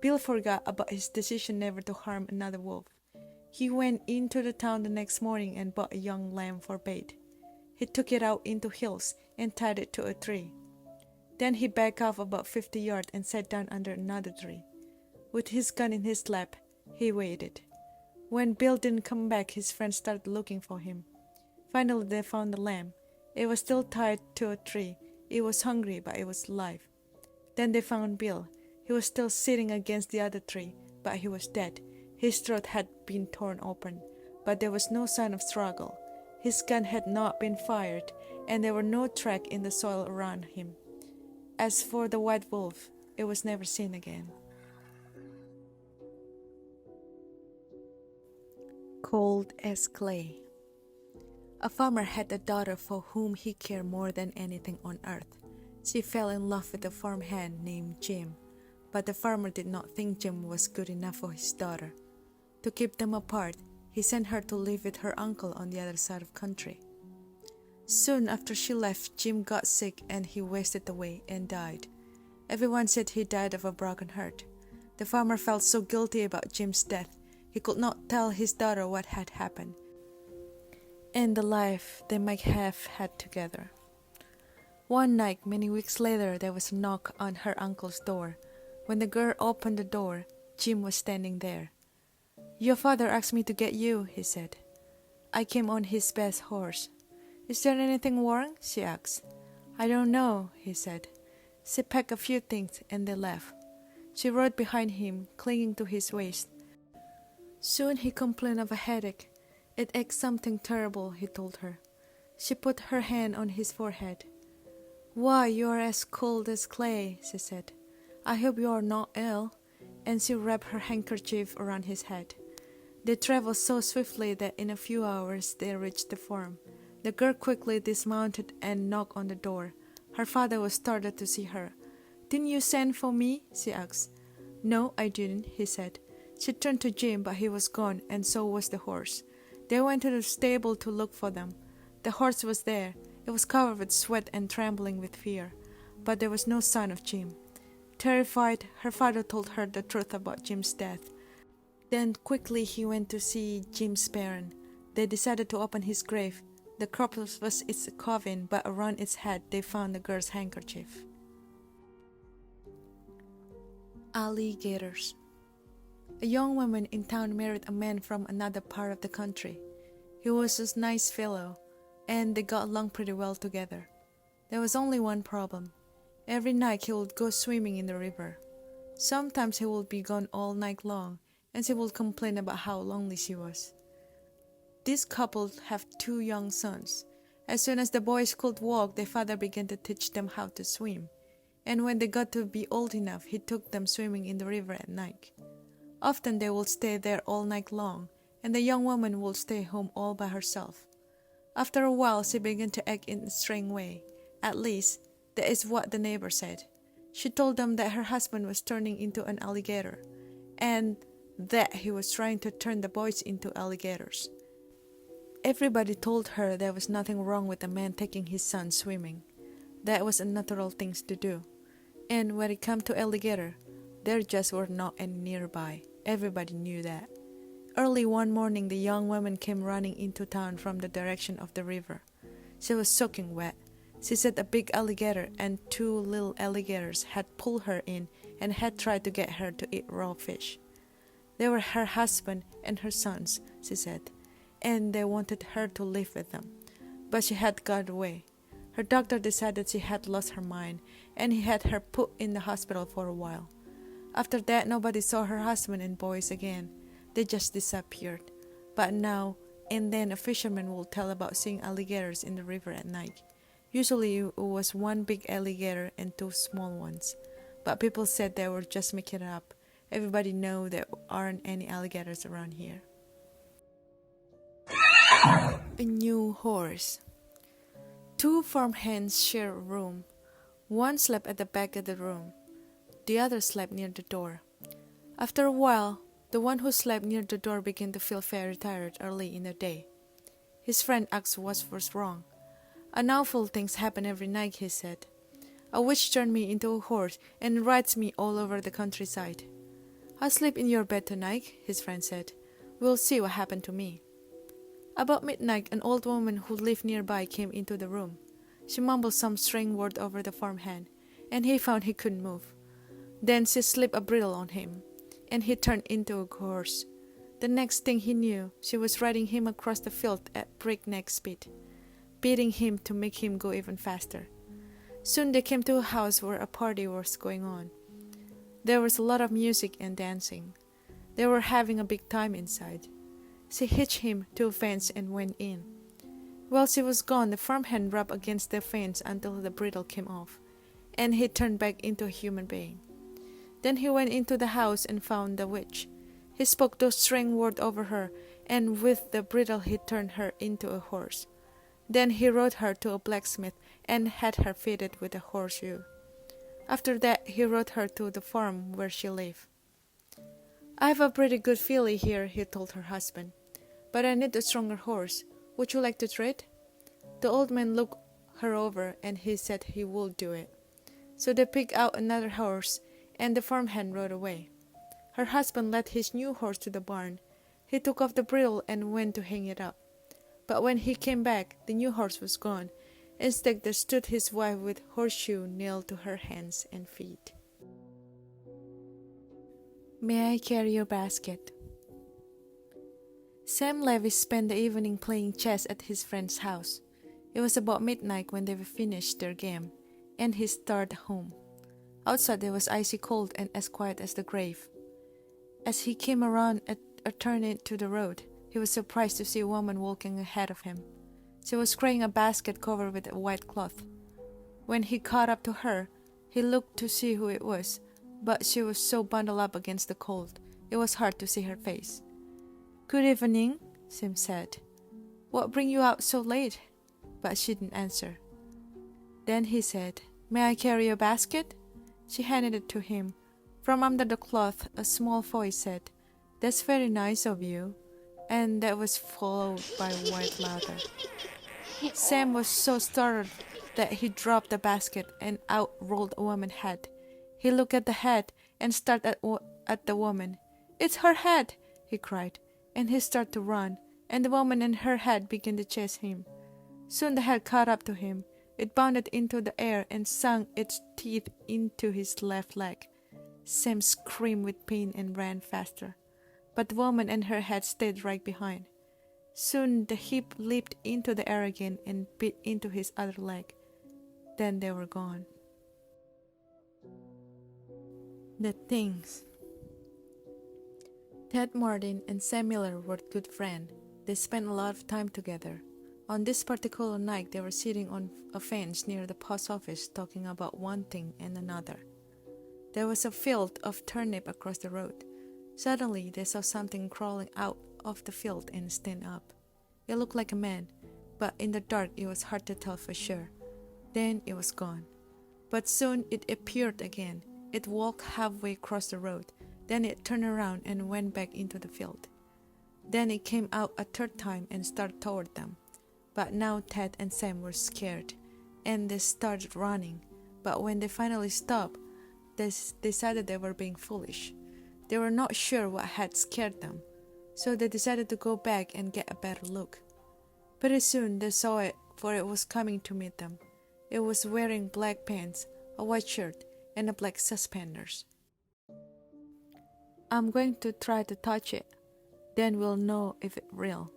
Bill forgot about his decision never to harm another wolf. He went into the town the next morning and bought a young lamb for bait. He took it out into hills and tied it to a tree. Then he backed off about 50 yards and sat down under another tree. With his gun in his lap, he waited. When Bill didn't come back, his friends started looking for him. Finally, they found the lamb. It was still tied to a tree. It was hungry, but it was alive. Then they found Bill. He was still sitting against the other tree, but he was dead. His throat had been torn open, but there was no sign of struggle. His gun had not been fired, and there were no tracks in the soil around him. As for the white wolf, it was never seen again. Cold as clay. A farmer had a daughter for whom he cared more than anything on earth. She fell in love with a farmhand named Jim, but the farmer did not think Jim was good enough for his daughter. To keep them apart, he sent her to live with her uncle on the other side of the country. Soon after she left, Jim got sick and he wasted away and died. Everyone said he died of a broken heart. The farmer felt so guilty about Jim's death, he could not tell his daughter what had happened and the life they might have had together. One night, many weeks later, there was a knock on her uncle's door. When the girl opened the door, Jim was standing there. "Your father asked me to get you," he said. "I came on his best horse." "Is there anything wrong?" she asked. "I don't know," he said. She packed a few things and they left. She rode behind him, clinging to his waist. Soon he complained of a headache. "It aches something terrible," he told her. She put her hand on his forehead. "Why, you are as cold as clay," she said. I hope you are not ill. And she wrapped her handkerchief around his head. They traveled so swiftly that in a few hours they reached the farm. The girl quickly dismounted and knocked on the door. Her father was startled to see her. "Didn't you send for me?" she asked. "No, I didn't," he said. She turned to Jim, but he was gone, and so was the horse. They went to the stable to look for them. The horse was there. It was covered with sweat and trembling with fear, but there was no sign of Jim. Terrified, her father told her the truth about Jim's death. Then quickly he went to see Jim's parents. They decided to open his grave. The corpse was its coffin, but around its head they found the girl's handkerchief. Alligators. A young woman in town married a man from another part of the country. He was a nice fellow, and they got along pretty well together. There was only one problem. Every night he would go swimming in the river. Sometimes he would be gone all night long, and she would complain about how lonely she was. This couple have 2 young sons. As soon as the boys could walk, their father began to teach them how to swim. And when they got to be old enough, he took them swimming in the river at night. Often they would stay there all night long, and the young woman would stay home all by herself. After a while, she began to act in a strange way. At least, that is what the neighbor said. She told them that her husband was turning into an alligator, and that he was trying to turn the boys into alligators. Everybody told her there was nothing wrong with a man taking his son swimming. That was a natural thing to do. And when it came to alligator, there just were not any nearby. Everybody knew that. Early one morning, the young woman came running into town from the direction of the river. She was soaking wet. She said a big alligator and 2 little alligators had pulled her in and had tried to get her to eat raw fish. They were her husband and her sons, she said, and they wanted her to live with them. But she had got away. Her doctor decided she had lost her mind, and he had her put in the hospital for a while. After that, nobody saw her husband and boys again. They just disappeared. But now and then a fisherman will tell about seeing alligators in the river at night. Usually it was 1 big alligator and 2 small ones. But people said they were just making it up. Everybody knows there aren't any alligators around here. A new horse. 2 farmhands shared a room. One slept at the back of the room. The other slept near the door. After a while, the one who slept near the door began to feel very tired early in the day. His friend asked what was wrong. "An awful things happen every night," he said. "A witch turned me into a horse and rides me all over the countryside." "I'll sleep in your bed tonight," his friend said. "We'll see what happened to me." About midnight, an old woman who lived nearby came into the room. She mumbled some strange word over the farmhand, and he found he couldn't move. Then she slipped a bridle on him, and he turned into a horse. The next thing he knew, she was riding him across the field at breakneck speed, beating him to make him go even faster. Soon they came to a house where a party was going on. There was a lot of music and dancing. They were having a big time inside. She hitched him to a fence and went in. While she was gone, the farmhand rubbed against the fence until the bridle came off, and he turned back into a human being. Then he went into the house and found the witch. He spoke those strange words over her, and with the bridle he turned her into a horse. Then he rode her to a blacksmith and had her fitted with a horseshoe. After that, he rode her to the farm where she lived. "I have a pretty good filly here," he told her husband, "but I need a stronger horse. Would you like to trade?" The old man looked her over, and he said he would do it. So they picked out another horse, and the farmhand rode away. Her husband led his new horse to the barn. He took off the bridle and went to hang it up. But when he came back, the new horse was gone. Instead, there stood his wife with horseshoe nailed to her hands and feet. May I carry your basket? Sam Levy spent the evening playing chess at his friend's house. It was about midnight when they finished their game, and he started home. Outside it was icy cold and as quiet as the grave. As he came around a turn into the road, he was surprised to see a woman walking ahead of him. She was carrying a basket covered with a white cloth. When he caught up to her, he looked to see who it was, but she was so bundled up against the cold, it was hard to see her face. "Good evening," Sim said. "What bring you out so late?" But she didn't answer. Then he said, "May I carry your basket?" She handed it to him. From under the cloth, a small voice said, "That's very nice of you." And that was followed by white laughter. Sam was so startled that he dropped the basket and out rolled a woman's head. He looked at the head and stared at the woman. "It's her head!" he cried, and he started to run, and the woman and her head began to chase him. Soon the head caught up to him. It bounded into the air and sunk its teeth into his left leg. Sam screamed with pain and ran faster, but the woman and her head stayed right behind. Soon the hip leaped into the air again and bit into his other leg. Then they were gone. The Things. Ted Martin and Sam Miller were good friends. They spent a lot of time together. On this particular night, they were sitting on a fence near the post office talking about one thing and another. There was a field of turnip across the road. Suddenly, they saw something crawling out of the field and stand up. It looked like a man, but in the dark it was hard to tell for sure. Then it was gone. But soon it appeared again. It walked halfway across the road. Then it turned around and went back into the field. Then it came out a third time and started toward them. But now Ted and Sam were scared, and they started running. But when they finally stopped, they decided they were being foolish. They were not sure what had scared them, so they decided to go back and get a better look. Pretty soon they saw it, for it was coming to meet them. It was wearing black pants, a white shirt, and a black suspenders. "I'm going to try to touch it. Then we'll know if it's real."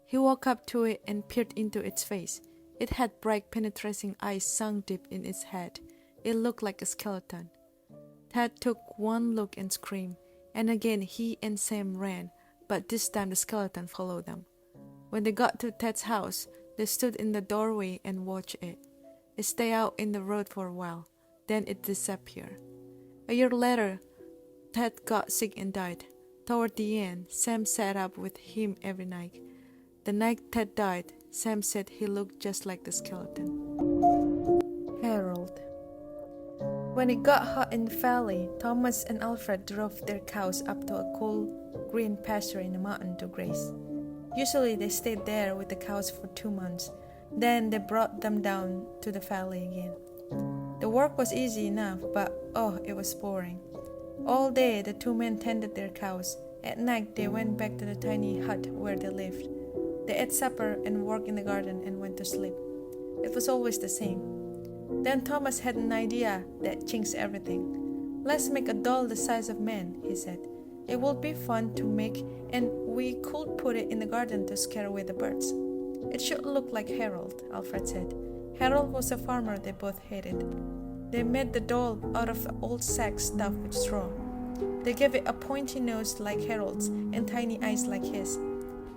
He walked up to it and peered into its face. It had bright penetrating eyes sunk deep in its head. It looked like a skeleton. Ted took one look and screamed, and again he and Sam ran, but this time the skeleton followed them. When they got to Ted's house, they stood in the doorway and watched it. It stayed out in the road for a while, then it disappeared. A year later, Ted got sick and died. Toward the end, Sam sat up with him every night. The night Ted died, Sam said he looked just like the skeleton. Harold. When it got hot in the valley, Thomas and Alfred drove their cows up to a cool, green pasture in the mountain to graze. Usually they stayed there with the cows for 2 months. Then they brought them down to the valley again. The work was easy enough, but it was boring. All day the two men tended their cows. At night they went back to the tiny hut where they lived. They ate supper and worked in the garden and went to sleep. It was always the same. Then Thomas had an idea that changed everything. "Let's make a doll the size of man," he said. "It will be fun to make, and we could put it in the garden to scare away the birds." "It should look like Harold," Alfred said. Harold was a farmer they both hated. They made the doll out of old sacks stuffed with straw. They gave it a pointy nose like Harold's and tiny eyes like his.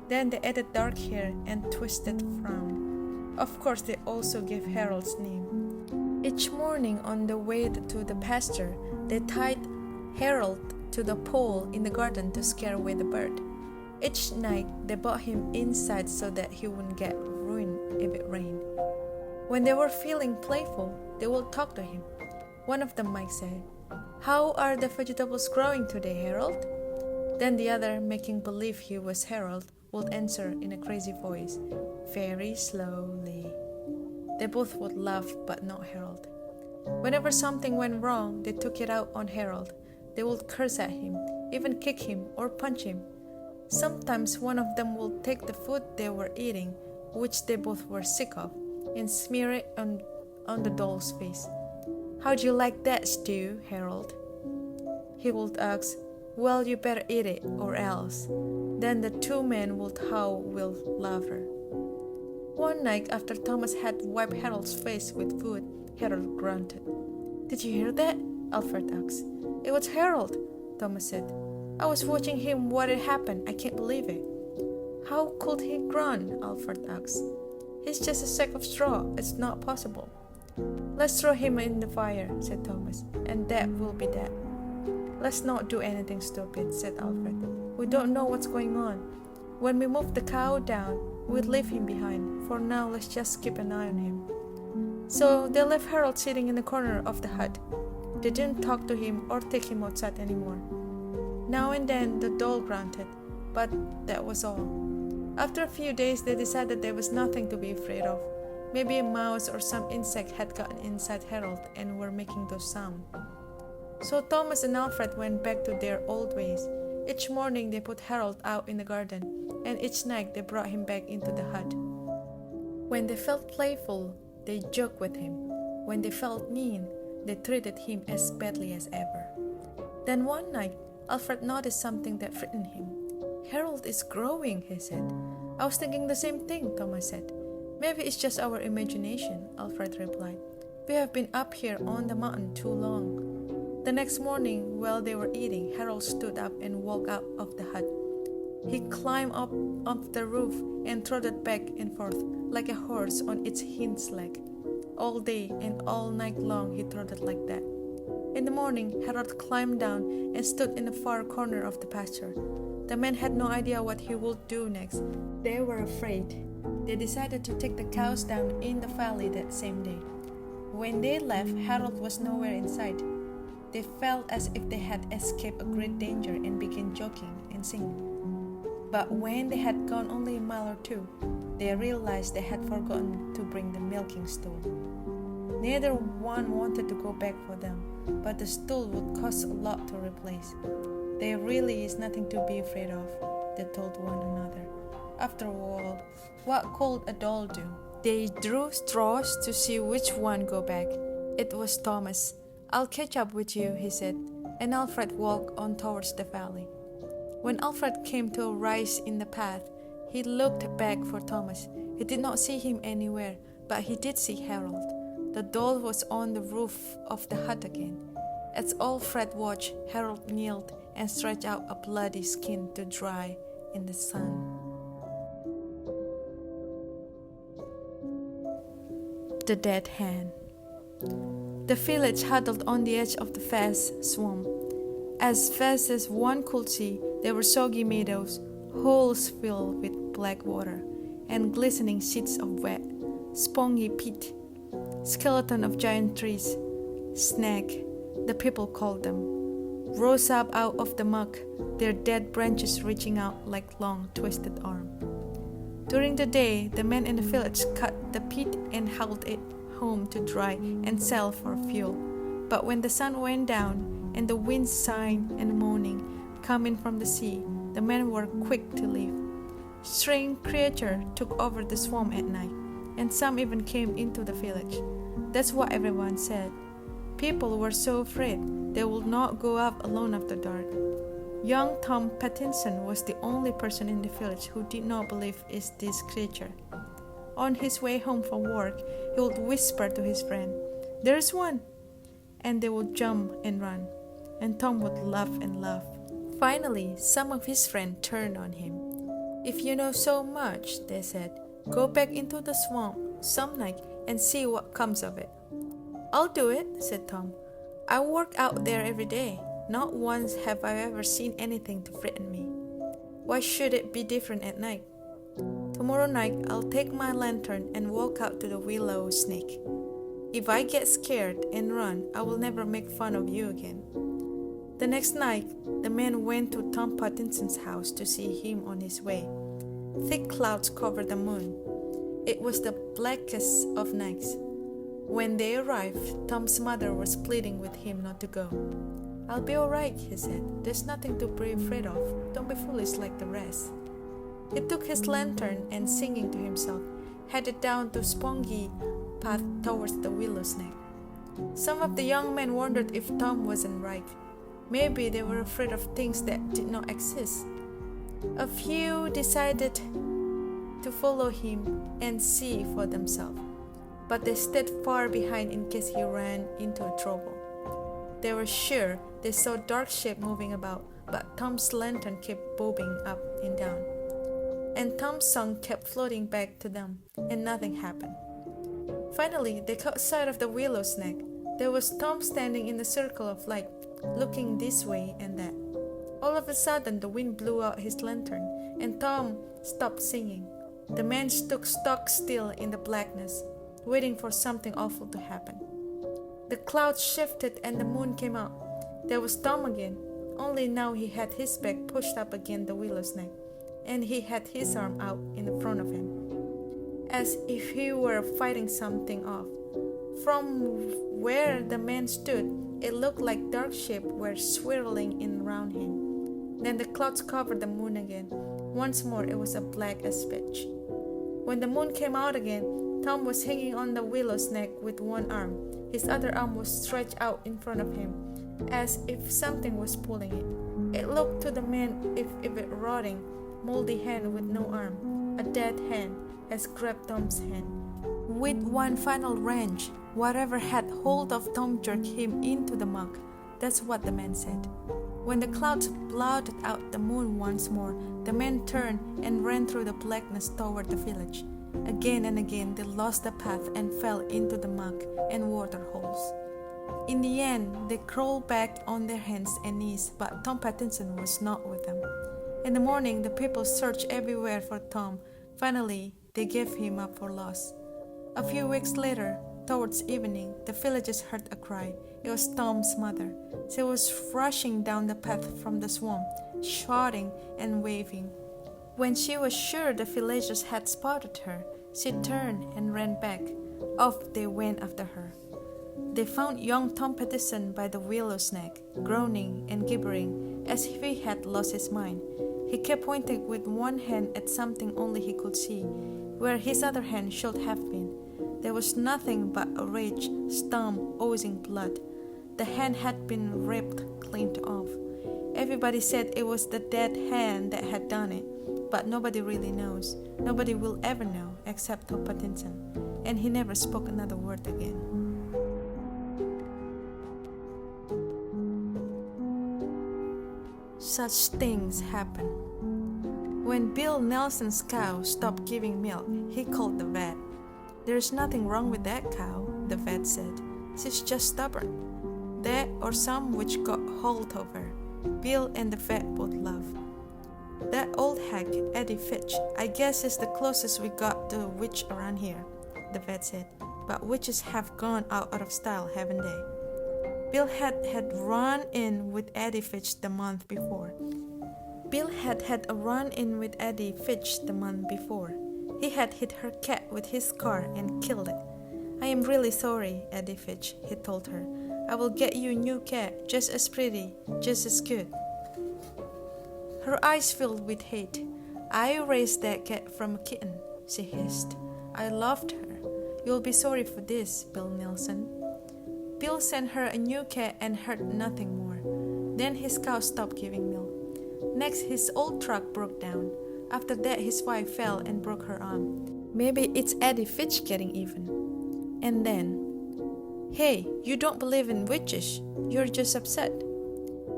Then they added dark hair and twisted frown. Of course, they also gave Harold's name. Each morning on the way to the pasture, they tied Harold to the pole in the garden to scare away the bird. Each night, they brought him inside so that he wouldn't get ruined if it rained. When they were feeling playful, they would talk to him. One of them might say, "How are the vegetables growing today, Harold?" Then the other, making believe he was Harold, would answer in a crazy voice, "Very slowly." They both would laugh, but not Harold. Whenever something went wrong, they took it out on Harold. They would curse at him, even kick him or punch him. Sometimes one of them would take the food they were eating, which they both were sick of, and smear it on the doll's face. "How'd you like that stew, Harold?" He would ask. "Well, you better eat it, or else." Then the two men would howl with laughter. One night, after Thomas had wiped Harold's face with food, Harold grunted. "Did you hear that?" Alfred asked. "It was Harold," Thomas said. "I was watching him what had happened. I can't believe it." "How could he grunt?" Alfred asked. "He's just a sack of straw. It's not possible." "Let's throw him in the fire," said Thomas, "and that will be that." Let's not do anything stupid, said Alfred. We don't know what's going on. When we move the cow down, we'll leave him behind. For now, let's just keep an eye on him. So they left Harold sitting in the corner of the hut. They didn't talk to him or take him outside anymore. Now and then the doll grunted, but that was all. After a few days, they decided there was nothing to be afraid of. Maybe a mouse or some insect had gotten inside Harold and were making those sounds. So Thomas and Alfred went back to their old ways. Each morning they put Harold out in the garden, and each night they brought him back into the hut. When they felt playful, they joked with him. When they felt mean, they treated him as badly as ever. Then one night, Alfred noticed something that frightened him. Harold is growing, he said. I was thinking the same thing, Thomas said. Maybe it's just our imagination, Alfred replied. We have been up here on the mountain too long. The next morning, while they were eating, Harold stood up and walked out of the hut. He climbed up the roof and trotted back and forth like a horse on its hind leg. All day and all night long he trotted like that. In the morning, Harold climbed down and stood in the far corner of the pasture. The men had no idea what he would do next. They were afraid. They decided to take the cows down in the valley that same day. When they left, Harold was nowhere in sight. They felt as if they had escaped a great danger and began joking and singing. But when they had gone only a mile or two, they realized they had forgotten to bring the milking stool. Neither one wanted to go back for them, but the stool would cost a lot to replace. There really is nothing to be afraid of, they told one another. After all, what could a doll do? They drew straws to see which one go back. It was Thomas. I'll catch up with you, he said, and Alfred walked on towards the valley. When Alfred came to a rise in the path, he looked back for Thomas. He did not see him anywhere, but he did see Harold. The doll was on the roof of the hut again. As Alfred watched, Harold kneeled and stretched out a bloody skin to dry in the sun. The Dead Hen. The village huddled on the edge of the vast swamp. As fast as one could see, there were soggy meadows, holes filled with black water, and glistening sheets of wet, spongy peat, skeleton of giant trees, snake, the people called them, rose up out of the muck, their dead branches reaching out like long twisted arms. During the day, the men in the village cut the peat and hauled it home to dry and sell for fuel. But when the sun went down and the wind sighing and moaning coming from the sea, the men were quick to leave. Strange creatures took over the swamp at night, and some even came into the village. That's what everyone said. People were so afraid they would not go out alone after dark. Young Tom Pattinson was the only person in the village who did not believe in this creature. On his way home from work, he would whisper to his friend, "There's one!" And they would jump and run, and Tom would laugh and laugh. Finally, some of his friends turned on him. "If you know so much," they said, "go back into the swamp some night and see what comes of it." "I'll do it," said Tom. "I work out there every day. Not once have I ever seen anything to frighten me. Why should it be different at night? Tomorrow night, I'll take my lantern and walk out to the willow snake. If I get scared and run, I will never make fun of you again." The next night, the men went to Tom Pattinson's house to see him on his way. Thick clouds covered the moon. It was the blackest of nights. When they arrived, Tom's mother was pleading with him not to go. "I'll be all right," he said. "There's nothing to be afraid of. Don't be foolish like the rest." He took his lantern and, singing to himself, headed down the spongy path towards the willow snake. Some of the young men wondered if Tom wasn't right. Maybe they were afraid of things that did not exist. A few decided to follow him and see for themselves, but they stayed far behind in case he ran into trouble. They were sure they saw dark shape moving about, but Tom's lantern kept bobbing up and down. And Tom's song kept floating back to them, and nothing happened. Finally, they caught sight of the willow snake. There was Tom standing in the circle of light, looking this way and that. All of a sudden, the wind blew out his lantern, and Tom stopped singing. The man stood stock still in the blackness, waiting for something awful to happen. The clouds shifted and the moon came out. There was Tom again, only now he had his back pushed up against the willow's neck, and he had his arm out in front of him, as if he were fighting something off. From where the man stood, it looked like dark shapes were swirling in around him. Then the clouds covered the moon again. Once more it was as black as pitch. When the moon came out again, Tom was hanging on the willow's neck with one arm. His other arm was stretched out in front of him, as if something was pulling it. It looked to the man if a rotting, moldy hand with no arm, a dead hand, has grabbed Tom's hand. With one final wrench, whatever had hold of Tom jerked him into the muck. That's what the man said. When the clouds blotted out the moon once more, the man turned and ran through the blackness toward the village. Again and again they lost the path and fell into the muck and water holes. In the end, they crawled back on their hands and knees, but Tom Pattinson was not with them. In the morning, the people searched everywhere for Tom. Finally, they gave him up for lost. A few weeks later, towards evening, the villagers heard a cry. It was Tom's mother. She was rushing down the path from the swamp, shouting and waving. When she was sure the villagers had spotted her, she turned and ran back. Off they went after her. They found young Tom Pattinson by the willow's neck, groaning and gibbering as if he had lost his mind. He kept pointing with one hand at something only he could see, where his other hand should have been. There was nothing but a rage, stump, oozing blood. The hand had been ripped clean off. Everybody said it was the dead hand that had done it, but nobody really knows. Nobody will ever know except Tom Pattinson, and he never spoke another word again. Such things happen. When Bill Nelson's cow stopped giving milk, he called the vet. "There's nothing wrong with that cow," the vet said. "She's just stubborn. That or some witch got hold of her." Bill and the vet both laughed. "That old hag, Eddie Fitch, I guess is the closest we got to a witch around here," the vet said. "But witches have gone out of style, haven't they?" Bill had run in with Eddie Fitch the month before. He had hit her cat with his car and killed it. "I am really sorry, Eddie Fitch," he told her. "I will get you a new cat, just as pretty, just as good." Her eyes filled with hate. "I raised that cat from a kitten," she hissed. "I loved her. You'll be sorry for this, Bill Nelson." Bill sent her a new cat and heard nothing more. Then his cow stopped giving milk. Next, his old truck broke down. After that, his wife fell and broke her arm. Maybe it's Eddie Fitch getting even. And then, "Hey, you don't believe in witches. You're just upset."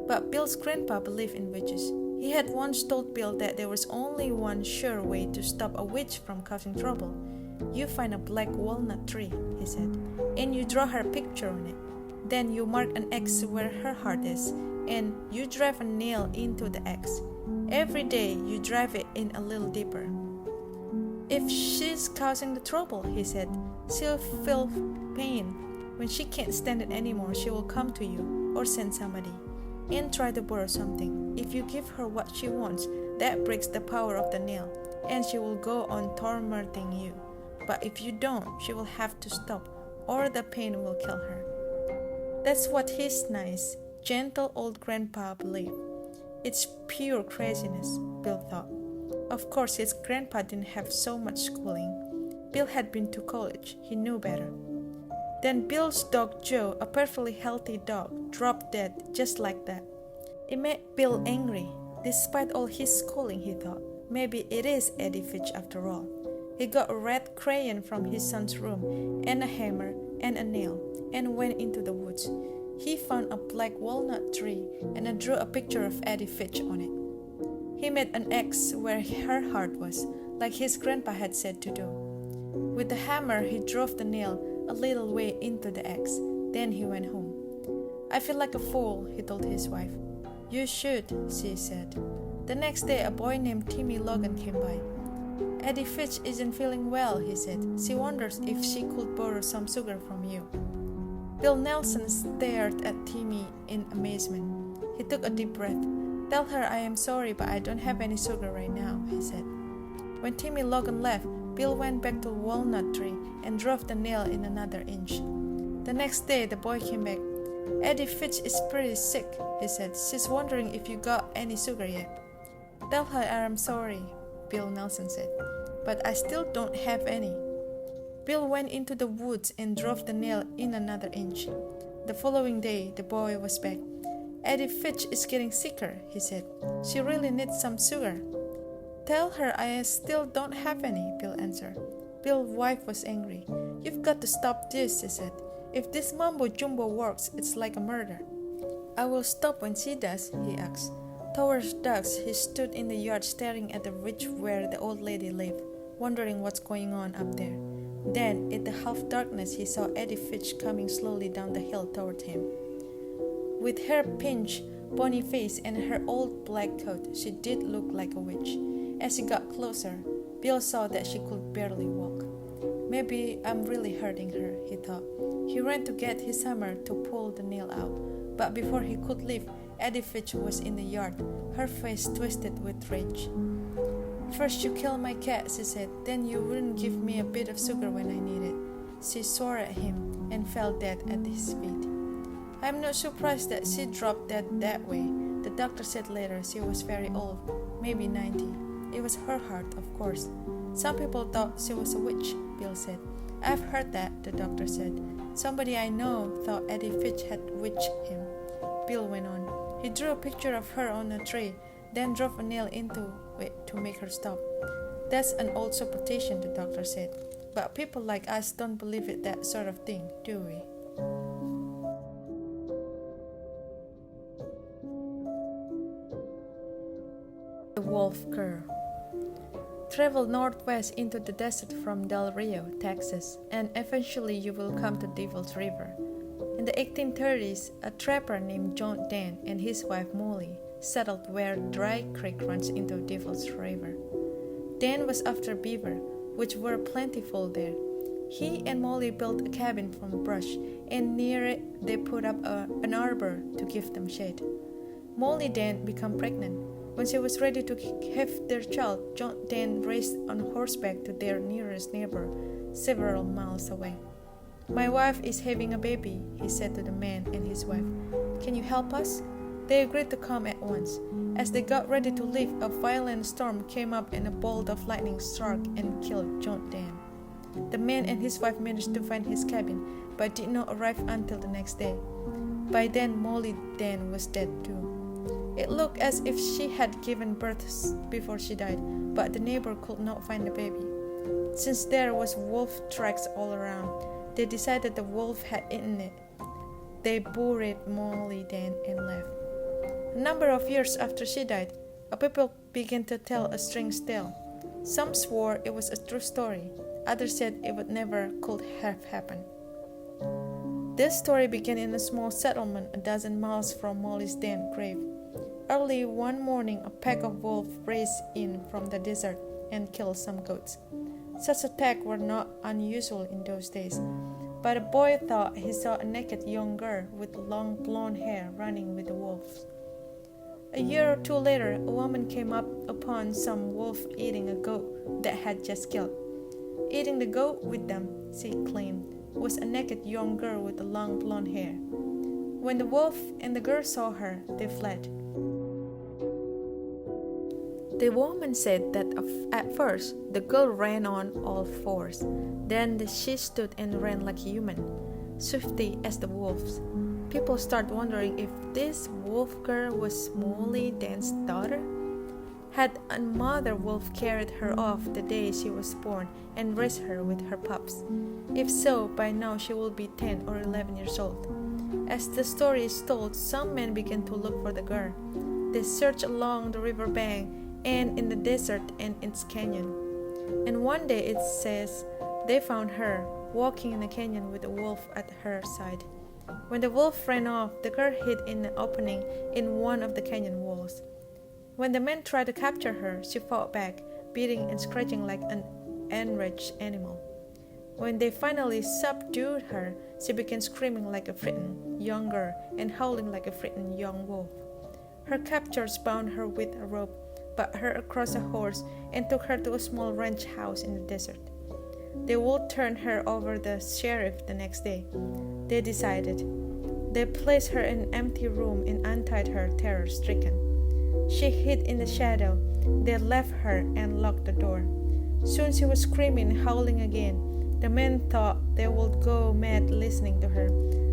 But Bill's grandpa believed in witches. He had once told Bill that there was only one sure way to stop a witch from causing trouble. "You find a black walnut tree," he said, "and you draw her picture on it. Then you mark an X where her heart is, and you drive a nail into the X. Every day you drive it in a little deeper. If she's causing the trouble," he said, "she'll feel pain. When she can't stand it anymore, she will come to you or send somebody and try to borrow something. If you give her what she wants, that breaks the power of the nail, and she will go on tormenting you. But if you don't, she will have to stop, or the pain will kill her." That's what his nice, gentle old grandpa believed. It's pure craziness, Bill thought. Of course, his grandpa didn't have so much schooling. Bill had been to college. He knew better. Then Bill's dog Joe, a perfectly healthy dog, dropped dead just like that. It made Bill angry. Despite all his schooling, he thought, maybe it is Eddie Fitch after all. He got a red crayon from his son's room and a hammer and a nail and went into the woods. He found a black walnut tree and drew a picture of Eddie Fitch on it. He made an X where her heart was, like his grandpa had said to do. With the hammer, he drove the nail a little way into the X. Then he went home. I feel like a fool, he told his wife. You should, she said. The next day, a boy named Timmy Logan came by. Eddie Fitch isn't feeling well, he said. She wonders if she could borrow some sugar from you. Bill Nelson stared at Timmy in amazement. He took a deep breath. Tell her I am sorry, but I don't have any sugar right now, he said. When Timmy Logan left, Bill went back to the walnut tree and drove the nail in another inch. The next day, the boy came back. Eddie Fitch is pretty sick, he said. She's wondering if you got any sugar yet. Tell her I am sorry, Bill Nelson said, but I still don't have any. Bill went into the woods and drove the nail in another inch. The following day, the boy was back. Eddie Fitch is getting sicker, he said. She really needs some sugar. Tell her I still don't have any, Bill answered. Bill's wife was angry. You've got to stop this, she said. If this mumbo-jumbo works, it's like a murder. I will stop when she does, he asked. Towards dusk, he stood in the yard staring at the ridge where the old lady lived, wondering what's going on up there. Then, in the half-darkness, he saw Eddie Fitch coming slowly down the hill toward him. With her pinched, bony face and her old black coat, she did look like a witch. As he got closer, Bill saw that she could barely walk. Maybe I'm really hurting her, he thought. He ran to get his hammer to pull the nail out, but before he could leave, Eddie Fitch was in the yard, her face twisted with rage. First you killed my cat, she said, then you wouldn't give me a bit of sugar when I need it. She swore at him and fell dead at his feet. I'm not surprised that she dropped dead that way. The doctor said later she was very old, maybe 90. It was her heart, of course. Some people thought she was a witch, Bill said. I've heard that, the doctor said. Somebody I know thought Eddie Fitch had witched him. Bill went on. He drew a picture of her on a tree, then drove a nail into it to make her stop. That's an old superstition, the doctor said. But people like us don't believe in that sort of thing, do we? The Wolf Girl. Travel northwest into the desert from Del Rio, Texas, and eventually you will come to Devil's River. In the 1830s, a trapper named John Dan and his wife Molly settled where Dry Creek runs into Devil's River. Dan was after beaver, which were plentiful there. He and Molly built a cabin from brush, and near it they put up an arbor to give them shade. Molly then became pregnant. When she was ready to have their child, John then raced on horseback to their nearest neighbor, several miles away. My wife is having a baby, he said to the man and his wife. Can you help us? They agreed to come at once. As they got ready to leave, a violent storm came up and a bolt of lightning struck and killed John Dan. The man and his wife managed to find his cabin, but did not arrive until the next day. By then, Molly Dan was dead too. It looked as if she had given birth before she died, but the neighbor could not find the baby. Since there was wolf tracks all around, they decided the wolf had eaten it. They buried Molly Dan and left. A number of years after she died, people began to tell a strange tale. Some swore it was a true story. Others said it would never could have happened. This story began in a small settlement a dozen miles from Molly's Dan grave. Early one morning, a pack of wolves raced in from the desert and killed some goats. Such attacks were not unusual in those days, but a boy thought he saw a naked young girl with long blonde hair running with the wolves. A year or two later, a woman came up upon some wolf eating a goat that had just killed. Eating the goat with them, she claimed, was a naked young girl with long blonde hair. When the wolf and the girl saw her, they fled. The woman said that at first, the girl ran on all fours. Then she stood and ran like a human, swiftly as the wolves. People started wondering if this wolf girl was Molly Dan's daughter. Had a mother wolf carried her off the day she was born and raised her with her pups? If so, by now she will be 10 or 11 years old. As the story is told, some men began to look for the girl. They searched along the river bank and in the desert and its canyon. And one day it says they found her walking in the canyon with a wolf at her side. When the wolf ran off, the girl hid in an opening in one of the canyon walls. When the men tried to capture her, she fought back, beating and scratching like an enraged animal. When they finally subdued her, she began screaming like a frightened young girl and howling like a frightened young wolf. Her captors bound her with a rope, put her across a horse, and took her to a small ranch house in the desert. They would turn her over to the sheriff the next day. They decided. They placed her in an empty room and untied her, terror-stricken. She hid in the shadow. They left her and locked the door. Soon she was screaming and howling again. The men thought they would go mad listening to her,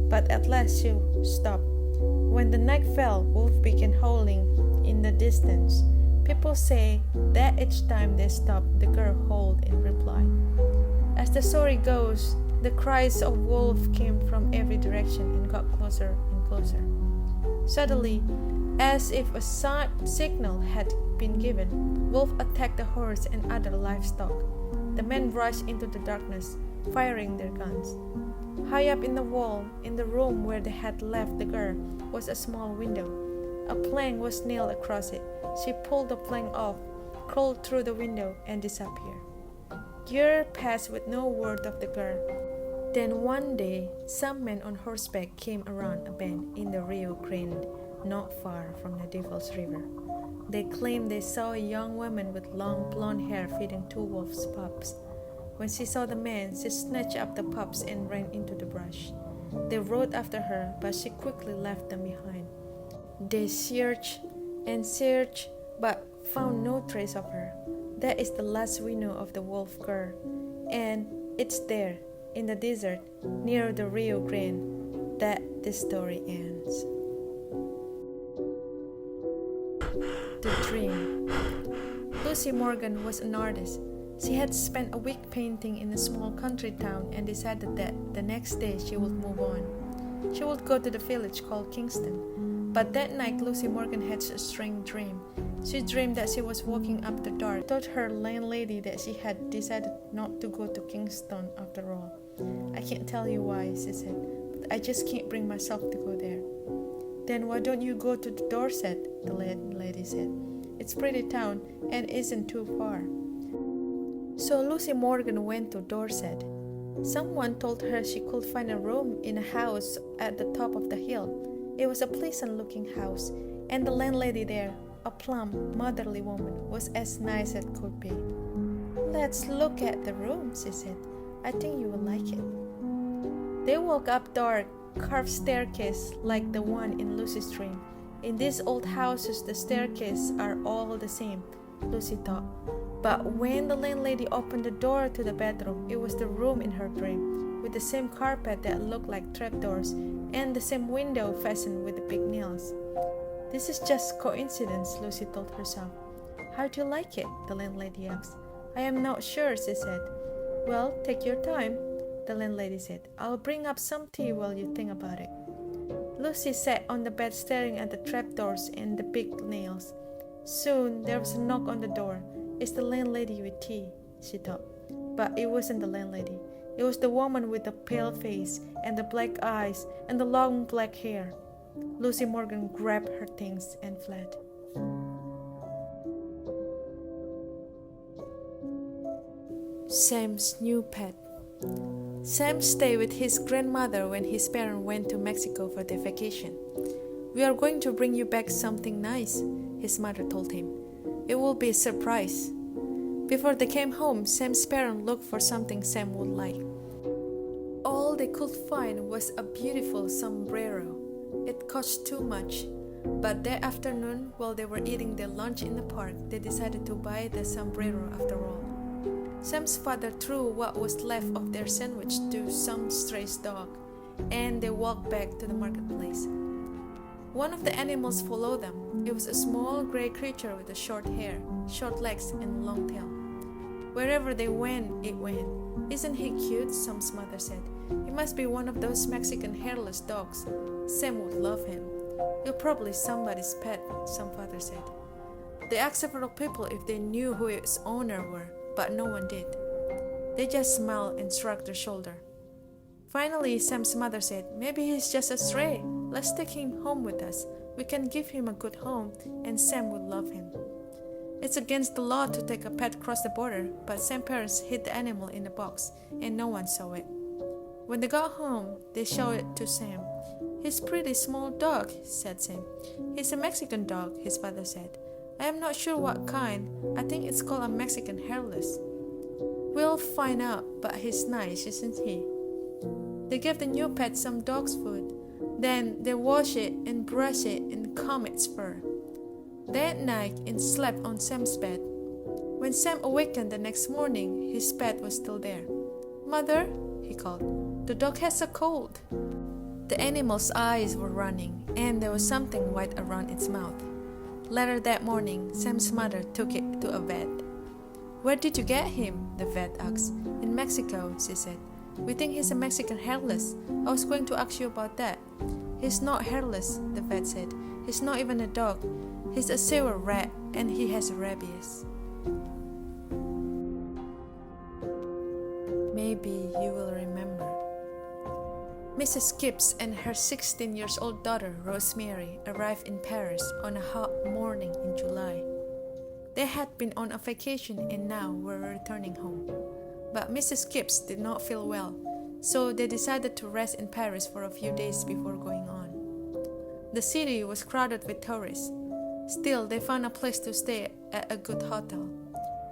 but at last she stopped. When the night fell, Wolf began howling in the distance. People say that each time they stopped, the girl howled in reply. As the story goes, the cries of Wolf came from every direction and got closer and closer. Suddenly, as if a signal had been given, Wolf attacked the horse and other livestock. The men rushed into the darkness, firing their guns. High up in the wall, in the room where they had left the girl, was a small window. A plank was nailed across it. She pulled the plank off, crawled through the window, and disappeared. Years passed with no word of the girl. Then one day, some men on horseback came around a bend in the Rio Grande, not far from the Devil's River. They claimed they saw a young woman with long blonde hair feeding two wolves' pups. When she saw the men, she snatched up the pups and ran into the brush. They rode after her, but she quickly left them behind. They searched and searched, but found no trace of her. That is the last we know of the wolf girl, and it's there, in the desert, near the Rio Grande, that this story ends. The Dream. Lucy Morgan was an artist. She had spent a week painting in a small country town and decided that the next day she would move on. She would go to the village called Kingston. But that night, Lucy Morgan had a strange dream. She dreamed that she was walking up the dark. Told her landlady that she had decided not to go to Kingston after all. I can't tell you why, she said, but I just can't bring myself to go there. Then why don't you go to Dorset? The landlady said. It's a pretty town and isn't too far. So Lucy Morgan went to Dorset. Someone told her she could find a room in a house at the top of the hill. It was a pleasant-looking house, and the landlady there, a plump, motherly woman, was as nice as could be. Let's look at the room, she said. I think you will like it. They walked up dark, carved staircase like the one in Lucy's dream. In these old houses, the staircases are all the same, Lucy thought. But when the landlady opened the door to the bedroom, it was the room in her dream, with the same carpet that looked like trapdoors, and the same window fastened with the big nails. This is just coincidence, Lucy told herself. How do you like it? The landlady asked. I am not sure, she said. Well, take your time, the landlady said. I'll bring up some tea while you think about it. Lucy sat on the bed staring at the trapdoors and the big nails. Soon there was a knock on the door. It's the landlady with tea, she thought. But it wasn't the landlady. It was the woman with the pale face and the black eyes and the long black hair. Lucy Morgan grabbed her things and fled. Sam's new pet. Sam stayed with his grandmother when his parents went to Mexico for their vacation. We are going to bring you back something nice, his mother told him. It will be a surprise. Before they came home, Sam's parents looked for something Sam would like. All they could find was a beautiful sombrero. It cost too much, but that afternoon, while they were eating their lunch in the park, they decided to buy the sombrero after all. Sam's father threw what was left of their sandwich to some stray dog, and they walked back to the marketplace. One of the animals followed them. It was a small gray creature with a short hair, short legs, and long tail. Wherever they went, it went. Isn't he cute? Sam's mother said. He must be one of those Mexican hairless dogs. Sam would love him. You're probably somebody's pet, some father said. They asked several people if they knew who its owner were, but no one did. They just smiled and shrugged their shoulder. Finally, Sam's mother said, "Maybe he's just a stray. Let's take him home with us. We can give him a good home, and Sam will love him." It's against the law to take a pet across the border, but Sam's parents hid the animal in a box, and no one saw it. When they got home, they showed it to Sam. "He's a pretty small dog," said Sam. "He's a Mexican dog," his father said. "I am not sure what kind. I think it's called a Mexican hairless." "We'll find out, but he's nice, isn't he?" They gave the new pet some dog's food. Then they washed it and brushed it and combed its fur. That night, it slept on Sam's bed. When Sam awakened the next morning, his pet was still there. "Mother," he called, "the dog has a cold." The animal's eyes were running, and there was something white around its mouth. Later that morning, Sam's mother took it to a vet. "Where did you get him?" the vet asked. "In Mexico," she said. "We think he's a Mexican hairless. I was going to ask you about that." "He's not hairless," the vet said. "He's not even a dog. He's a sewer rat, and he has rabies." Maybe you will remember. Mrs. Gibbs and her 16-year-old daughter, Rosemary, arrived in Paris on a hot morning in July. They had been on a vacation and now were returning home. But Mrs. Gibbs did not feel well, so they decided to rest in Paris for a few days before going on. The city was crowded with tourists. Still, they found a place to stay at a good hotel.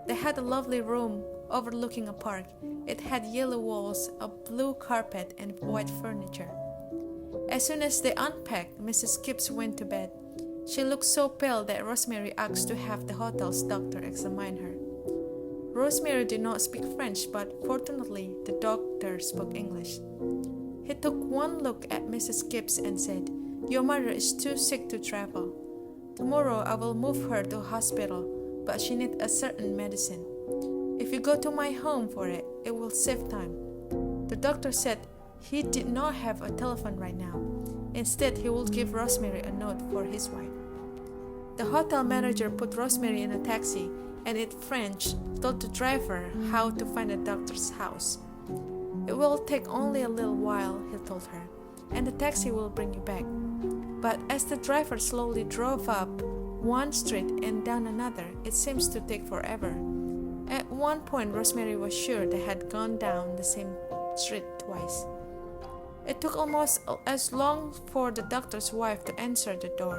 They had a lovely room overlooking a park. It had yellow walls, a blue carpet, and white furniture. As soon as they unpacked, Mrs. Gibbs went to bed. She looked so pale that Rosemary asked to have the hotel's doctor examine her. Rosemary did not speak French, but fortunately, the doctor spoke English. He took one look at Mrs. Gibbs and said, "Your mother is too sick to travel. Tomorrow I will move her to a hospital, but she needs a certain medicine. If you go to my home for it, it will save time." The doctor said he did not have a telephone right now. Instead, he would give Rosemary a note for his wife. The hotel manager put Rosemary in a taxi and in French told the driver how to find the doctor's house. "It will take only a little while," he told her, "and the taxi will bring you back." But as the driver slowly drove up one street and down another, it seems to take forever. At one point, Rosemary was sure they had gone down the same street twice. It took almost as long for the doctor's wife to answer the door,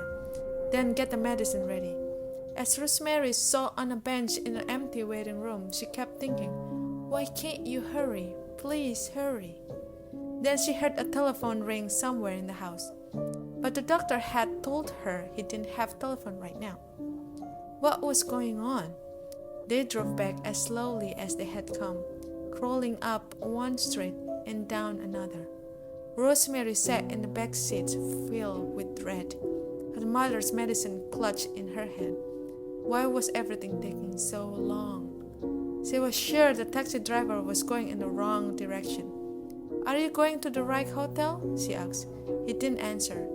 then get the medicine ready. As Rosemary sat on a bench in an empty waiting room, she kept thinking, "Why can't you hurry? Please hurry." Then she heard a telephone ring somewhere in the house. But the doctor had told her he didn't have a telephone right now. What was going on? They drove back as slowly as they had come, crawling up one street and down another. Rosemary sat in the back seat filled with dread, her mother's medicine clutched in her hand. Why was everything taking so long? She was sure the taxi driver was going in the wrong direction. "Are you going to the right hotel?" she asked. He didn't answer.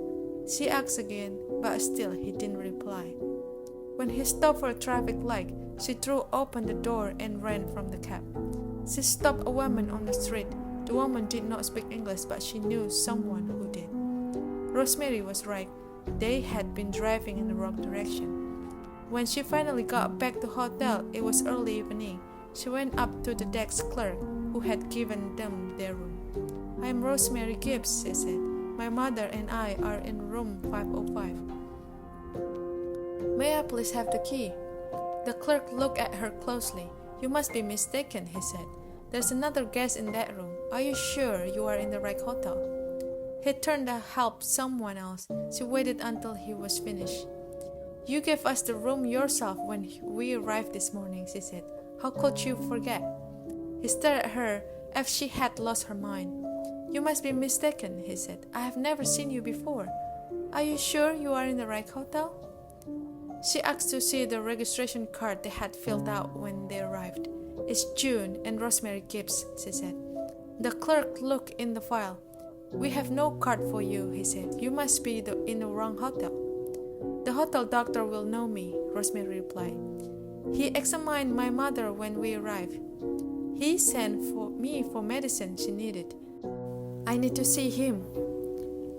She asked again, but still he didn't reply. When he stopped for a traffic light, she threw open the door and ran from the cab. She stopped a woman on the street. The woman did not speak English, but she knew someone who did. Rosemary was right. They had been driving in the wrong direction. When she finally got back to the hotel, it was early evening. She went up to the desk clerk, who had given them their room. "I am Rosemary Gibbs," she said. "My mother and I are in room 505. "May I please have the key?" The clerk looked at her closely. "You must be mistaken," he said. "There's another guest in that room. Are you sure you are in the right hotel?" He turned to help someone else. She waited until he was finished. "You gave us the room yourself when we arrived this morning," she said. "How could you forget?" He stared at her as if she had lost her mind. "You must be mistaken," he said. "I have never seen you before. Are you sure you are in the right hotel?" She asked to see the registration card they had filled out when they arrived. "It's June and Rosemary Gibbs," she said. The clerk looked in the file. "We have no card for you," he said. "You must be in the wrong hotel." "The hotel doctor will know me," Rosemary replied. "He examined my mother when we arrived. He sent for me for medicine she needed. I need to see him.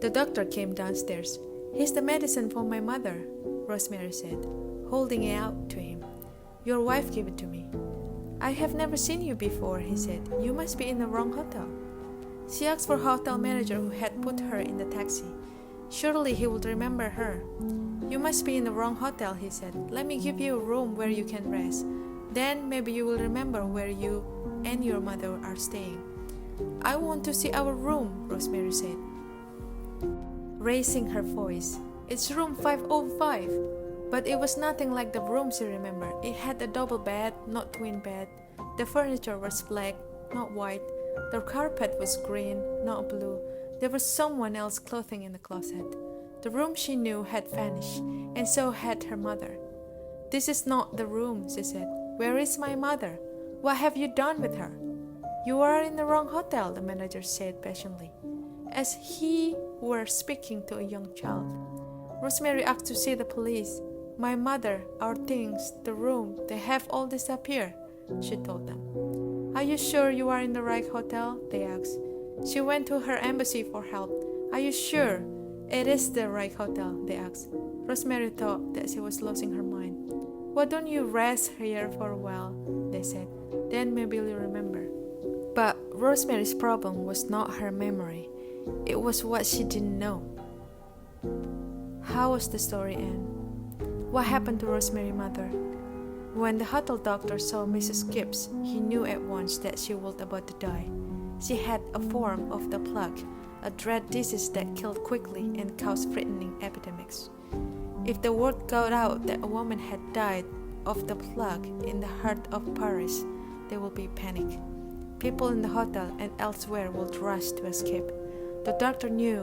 The doctor came downstairs. Here's the medicine for my mother, Rosemary said, holding it out to him. Your wife gave it to me. I have never seen you before, he said. You must be in the wrong hotel. She asked for a hotel manager who had put her in the taxi. Surely he would remember her. You must be in the wrong hotel, he said. Let me give you a room where you can rest. Then maybe you will remember where you and your mother are staying. I want to see our room, Rosemary said, raising her voice. It's room 505. But it was nothing like the room she remembered. It had a double bed, not twin bed. The furniture was black, not white. The carpet was green, not blue. There was someone else's clothing in the closet. The room she knew had vanished, and so had her mother. This is not the room, she said. Where is my mother? What have you done with her? You are in the wrong hotel, the manager said patiently, as he were speaking to a young child. Rosemary asked to see the police. My mother, our things, the room, they have all disappeared, she told them. Are you sure you are in the right hotel? They asked. She went to her embassy for help. Are you sure it is the right hotel? They asked. Rosemary thought that she was losing her mind. Why don't you rest here for a while? They said. Then maybe you'll remember. But Rosemary's problem was not her memory. It was what she didn't know. How was the story end? What happened to Rosemary's mother? When the hotel doctor saw Mrs. Gibbs, he knew at once that she was about to die. She had a form of the plague, a dread disease that killed quickly and caused frightening epidemics. If the word got out that a woman had died of the plague in the heart of Paris, there will be panic. People in the hotel and elsewhere would rush to escape. The doctor knew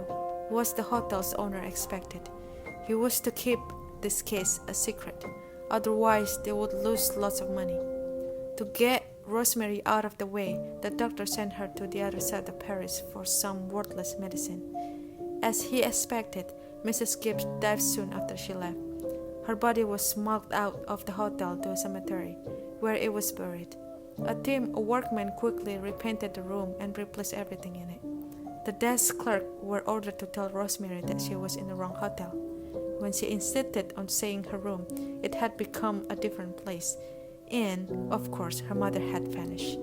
what the hotel's owner expected. He was to keep this case a secret, otherwise they would lose lots of money. To get Rosemary out of the way, the doctor sent her to the other side of Paris for some worthless medicine. As he expected, Mrs. Gibbs died soon after she left. Her body was smuggled out of the hotel to a cemetery, where it was buried. A team of workmen quickly repainted the room and replaced everything in it. The desk clerk were ordered to tell Rosemary that she was in the wrong hotel. When she insisted on saying her room, it had become a different place, and, of course, her mother had vanished.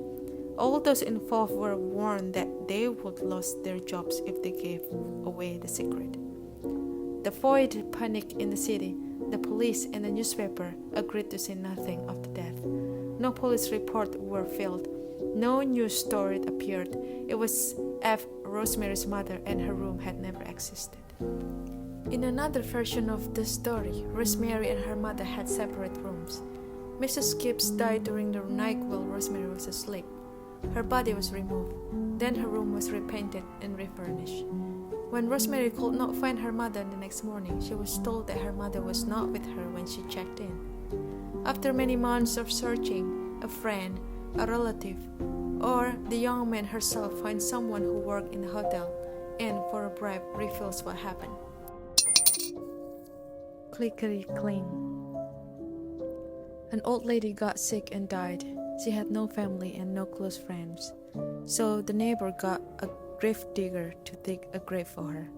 All those involved were warned that they would lose their jobs if they gave away the secret. The void panic in the city, the police and the newspaper agreed to say nothing of the death. No police reports were filed. No news story appeared. It was as if Rosemary's mother and her room had never existed. In another version of the story, Rosemary and her mother had separate rooms. Mrs. Gibbs died during the night while Rosemary was asleep. Her body was removed. Then her room was repainted and refurnished. When Rosemary could not find her mother the next morning, she was told that her mother was not with her when she checked in. After many months of searching, a friend, a relative, or the young man herself finds someone who worked in the hotel and, for a bribe, reveals what happened. Clickety-cling. An old lady got sick and died. She had no family and no close friends. So the neighbor got a grave digger to dig a grave for her.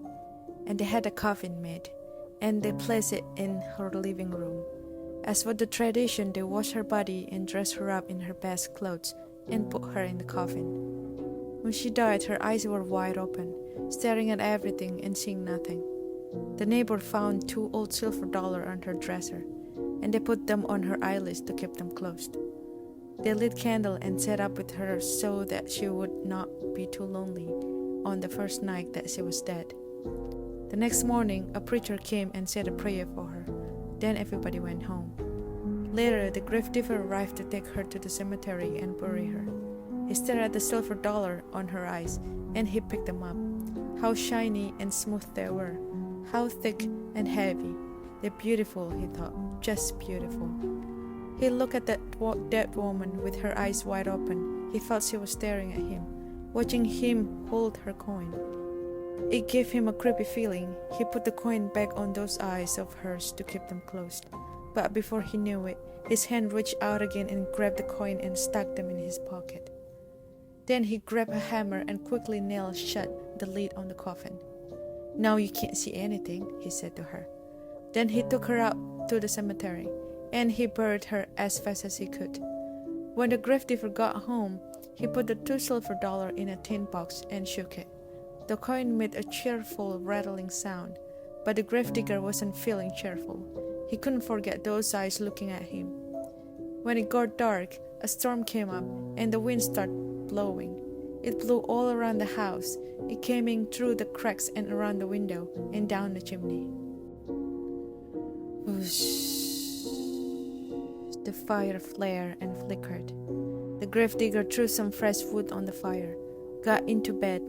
And they had a coffin made, and they placed it in her living room. As for the tradition, they washed her body and dressed her up in her best clothes and put her in the coffin. When she died, her eyes were wide open, staring at everything and seeing nothing. The neighbor found 2 old silver dollars on her dresser, and they put them on her eyelids to keep them closed. They lit candle and sat up with her so that she would not be too lonely on the first night that she was dead. The next morning, a preacher came and said a prayer for her. Then everybody went home. Later, the gravedigger arrived to take her to the cemetery and bury her. He stared at the silver dollar on her eyes, and he picked them up. How shiny and smooth they were. How thick and heavy. They're beautiful, he thought, just beautiful. He looked at that dead woman with her eyes wide open. He felt she was staring at him, watching him hold her coin. It gave him a creepy feeling. He put the coin back on those eyes of hers to keep them closed. But before he knew it, his hand reached out again and grabbed the coin and stuck them in his pocket. Then he grabbed a hammer and quickly nailed shut the lid on the coffin. "Now you can't see anything," he said to her. Then he took her out to the cemetery, and he buried her as fast as he could. When the gravedigger got home, he put the $2 in a tin box and shook it. The coin made a cheerful rattling sound, but the gravedigger wasn't feeling cheerful. He couldn't forget those eyes looking at him. When it got dark, a storm came up, and the wind started blowing. It blew all around the house. It came in through the cracks and around the window and down the chimney. Whoosh. The fire flared and flickered. The gravedigger threw some fresh wood on the fire, got into bed,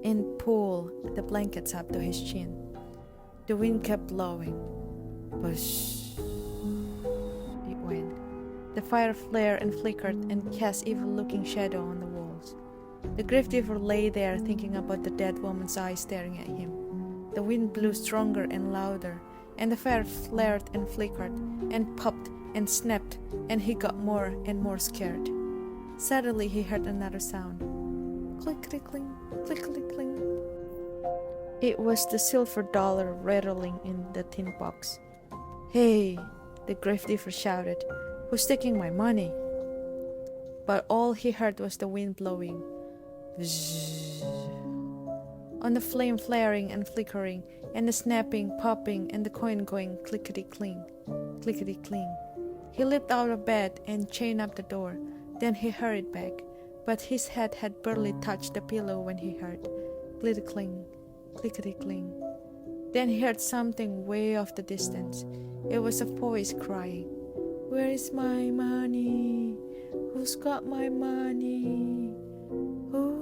and pulled the blankets up to his chin. The wind kept blowing. Whoosh. It went. The fire flared and flickered and cast evil-looking shadow on the walls. The gravedigger lay there thinking about the dead woman's eyes staring at him. The wind blew stronger and louder, and the fire flared and flickered and popped and snapped, and he got more and more scared. Suddenly he heard another sound. Clickety-cling, clickety-cling. It was the $silver rattling in the tin box. "Hey!" the gravedigger shouted. "Who's taking my money?" But all he heard was the wind blowing. Bzzz. On the flame flaring and flickering, and the snapping, popping, and the coin going clickety-cling, clickety-cling. He leaped out of bed and chained up the door. Then he hurried back, but his head had barely touched the pillow when he heard clickety-cling, clickety-cling. Then he heard something way off the distance. It was a voice crying, "Where is my money? Who's got my money? Who?"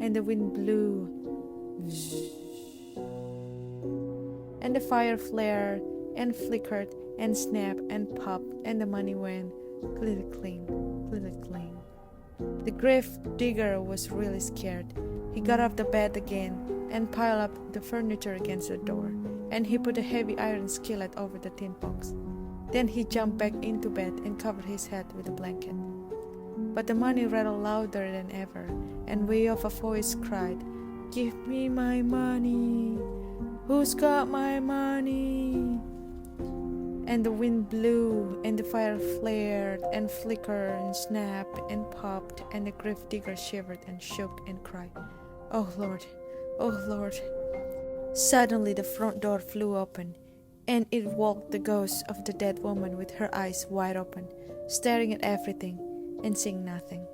And the wind blew. And the fire flared and flickered and snapped and popped, and the money went clitter-cling, clitter-cling. The gravedigger was really scared. He got off the bed again and piled up the furniture against the door, and he put a heavy iron skillet over the tin box. Then he jumped back into bed and covered his head with a blanket. But the money rattled louder than ever, and way off a voice cried, "Give me my money! Who's got my money?" And the wind blew, and the fire flared and flickered and snapped and popped, and the gravedigger shivered and shook and cried, "Oh Lord, oh Lord." Suddenly the front door flew open, and it walked the ghost of the dead woman with her eyes wide open, staring at everything and seeing nothing.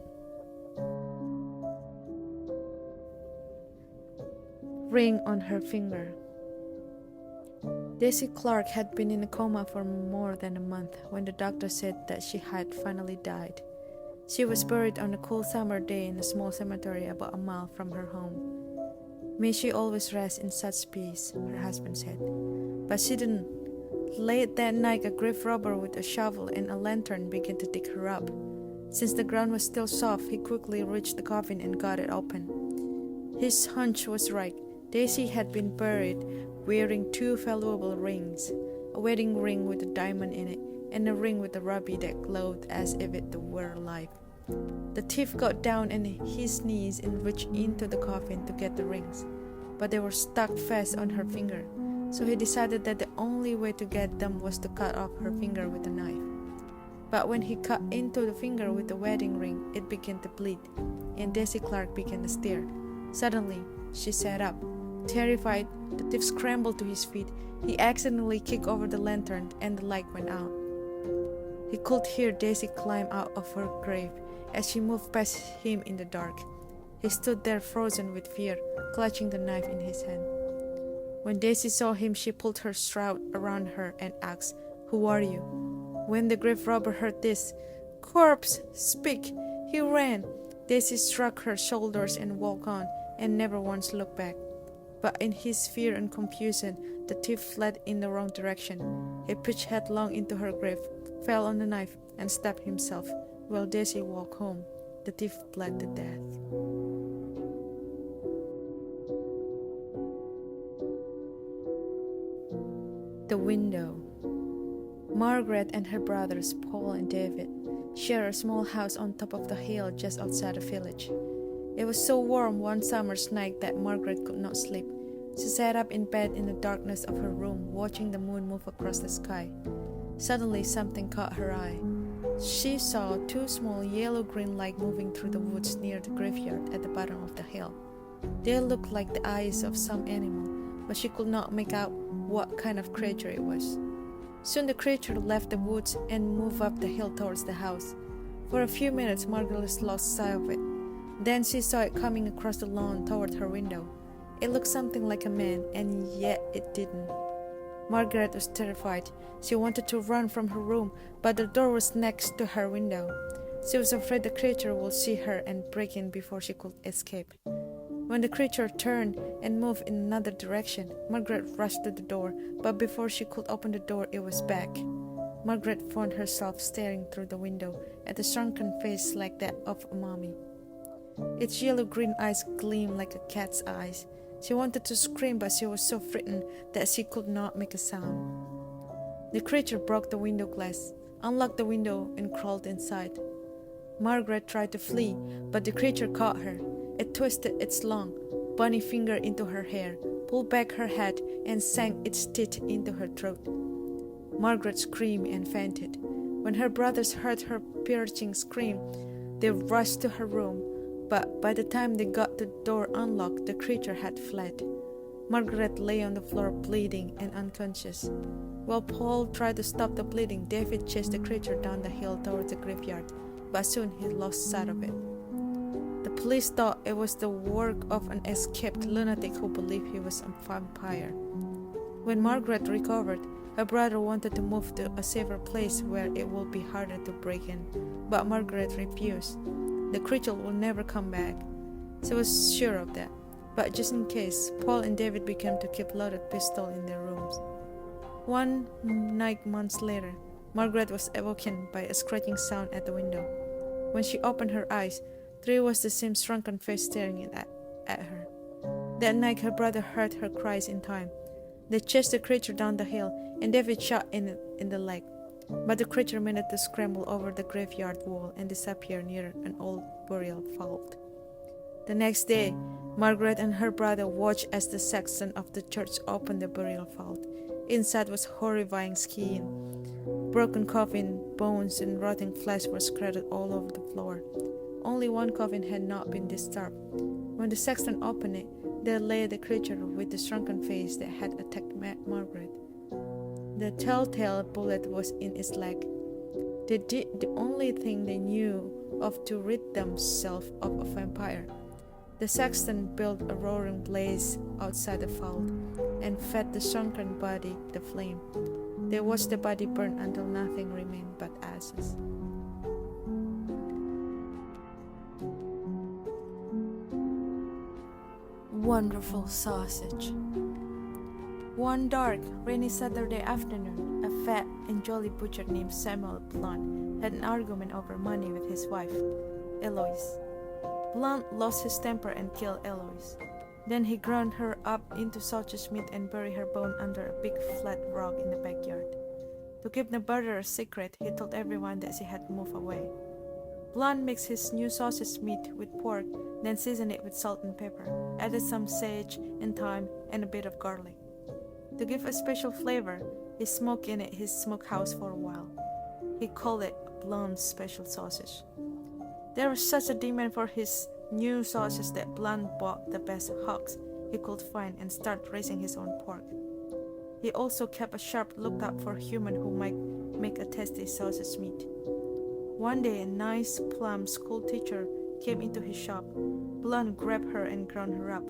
Ring on her finger. Daisy Clark had been in a coma for more than a month when the doctor said that she had finally died. She was buried on a cool summer day in a small cemetery about a mile from her home. "May she always rest in such peace," her husband said. But she didn't. Late that night, a grave robber with a shovel and a lantern began to dig her up. Since the ground was still soft, he quickly reached the coffin and got it open. His hunch was right. Daisy had been buried wearing two valuable rings, a wedding ring with a diamond in it, and a ring with a ruby that glowed as if it were alive. The thief got down on his knees and reached into the coffin to get the rings, but they were stuck fast on her finger, so he decided that the only way to get them was to cut off her finger with a knife. But when he cut into the finger with the wedding ring, it began to bleed, and Daisy Clark began to stir. Suddenly, she sat up. Terrified, the thief scrambled to his feet. He accidentally kicked over the lantern, and the light went out. He could hear Daisy climb out of her grave as she moved past him in the dark. He stood there frozen with fear, clutching the knife in his hand. When Daisy saw him, she pulled her shroud around her and asked, "Who are you?" When the grave robber heard this, "Corpse, speak!" he ran. Daisy shrugged her shoulders and walked on, and never once looked back. But in his fear and confusion, the thief fled in the wrong direction. He pitched headlong into her grave, fell on the knife, and stabbed himself. While Daisy walked home, the thief bled to death. The window. Margaret and her brothers, Paul and David, shared a small house on top of the hill just outside the village. It was so warm one summer's night that Margaret could not sleep. She sat up in bed in the darkness of her room, watching the moon move across the sky. Suddenly, something caught her eye. She saw two small yellow-green lights moving through the woods near the graveyard at the bottom of the hill. They looked like the eyes of some animal, but she could not make out what kind of creature it was. Soon the creature left the woods and moved up the hill towards the house. For a few minutes, Margaret lost sight of it. Then she saw it coming across the lawn toward her window. It looked something like a man, and yet it didn't. Margaret was terrified. She wanted to run from her room, but the door was next to her window. She was afraid the creature would see her and break in before she could escape. When the creature turned and moved in another direction, Margaret rushed to the door, but before she could open the door, it was back. Margaret found herself staring through the window at a shrunken face like that of a mummy. Its yellow-green eyes gleamed like a cat's eyes. She wanted to scream, but she was so frightened that she could not make a sound. The creature broke the window glass, unlocked the window, and crawled inside. Margaret tried to flee, but the creature caught her. It twisted its long, bony finger into her hair, pulled back her head, and sank its teeth into her throat. Margaret screamed and fainted. When her brothers heard her piercing scream, they rushed to her room, but by the time they got the door unlocked, the creature had fled. Margaret lay on the floor bleeding and unconscious. While Paul tried to stop the bleeding, David chased the creature down the hill towards the graveyard, but soon he lost sight of it. The police thought it was the work of an escaped lunatic who believed he was a vampire. When Margaret recovered, her brother wanted to move to a safer place where it would be harder to break in, but Margaret refused. The creature will never come back. She was sure of that. But just in case, Paul and David began to keep loaded pistols in their rooms. One night months later, Margaret was awoken by a scratching sound at the window. When she opened her eyes, there was the same shrunken face staring at her. That night, her brother heard her cries in time. They chased the creature down the hill, and David shot in the leg. But the creature managed to scramble over the graveyard wall and disappear near an old burial vault. The next day, Margaret and her brother watched as the sexton of the church opened the burial vault. Inside was horrifying skin. Broken coffin, bones, and rotting flesh were scattered all over the floor. Only one coffin had not been disturbed. When the sexton opened it, there lay the creature with the shrunken face that had attacked Margaret. The telltale bullet was in its leg. They did the only thing they knew of to rid themselves of a vampire. The sexton built a roaring blaze outside the vault and fed the shrunken body the flame. They watched the body burn until nothing remained but ashes. Wonderful sausage. One dark, rainy Saturday afternoon, a fat and jolly butcher named Samuel Blunt had an argument over money with his wife, Eloise. Blunt lost his temper and killed Eloise. Then he ground her up into sausage meat and buried her bone under a big flat rock in the backyard. To keep the murder a secret, he told everyone that she had moved away. Blunt mixed his new sausage meat with pork, then seasoned it with salt and pepper, added some sage and thyme and a bit of garlic. To give a special flavor, he smoked in it his smokehouse for a while. He called it Blunt's special sausage. There was such a demand for his new sausage that Blunt bought the best hogs he could find and started raising his own pork. He also kept a sharp lookout for humans who might make a tasty sausage meat. One day, a nice, plump school teacher came into his shop. Blunt grabbed her and ground her up.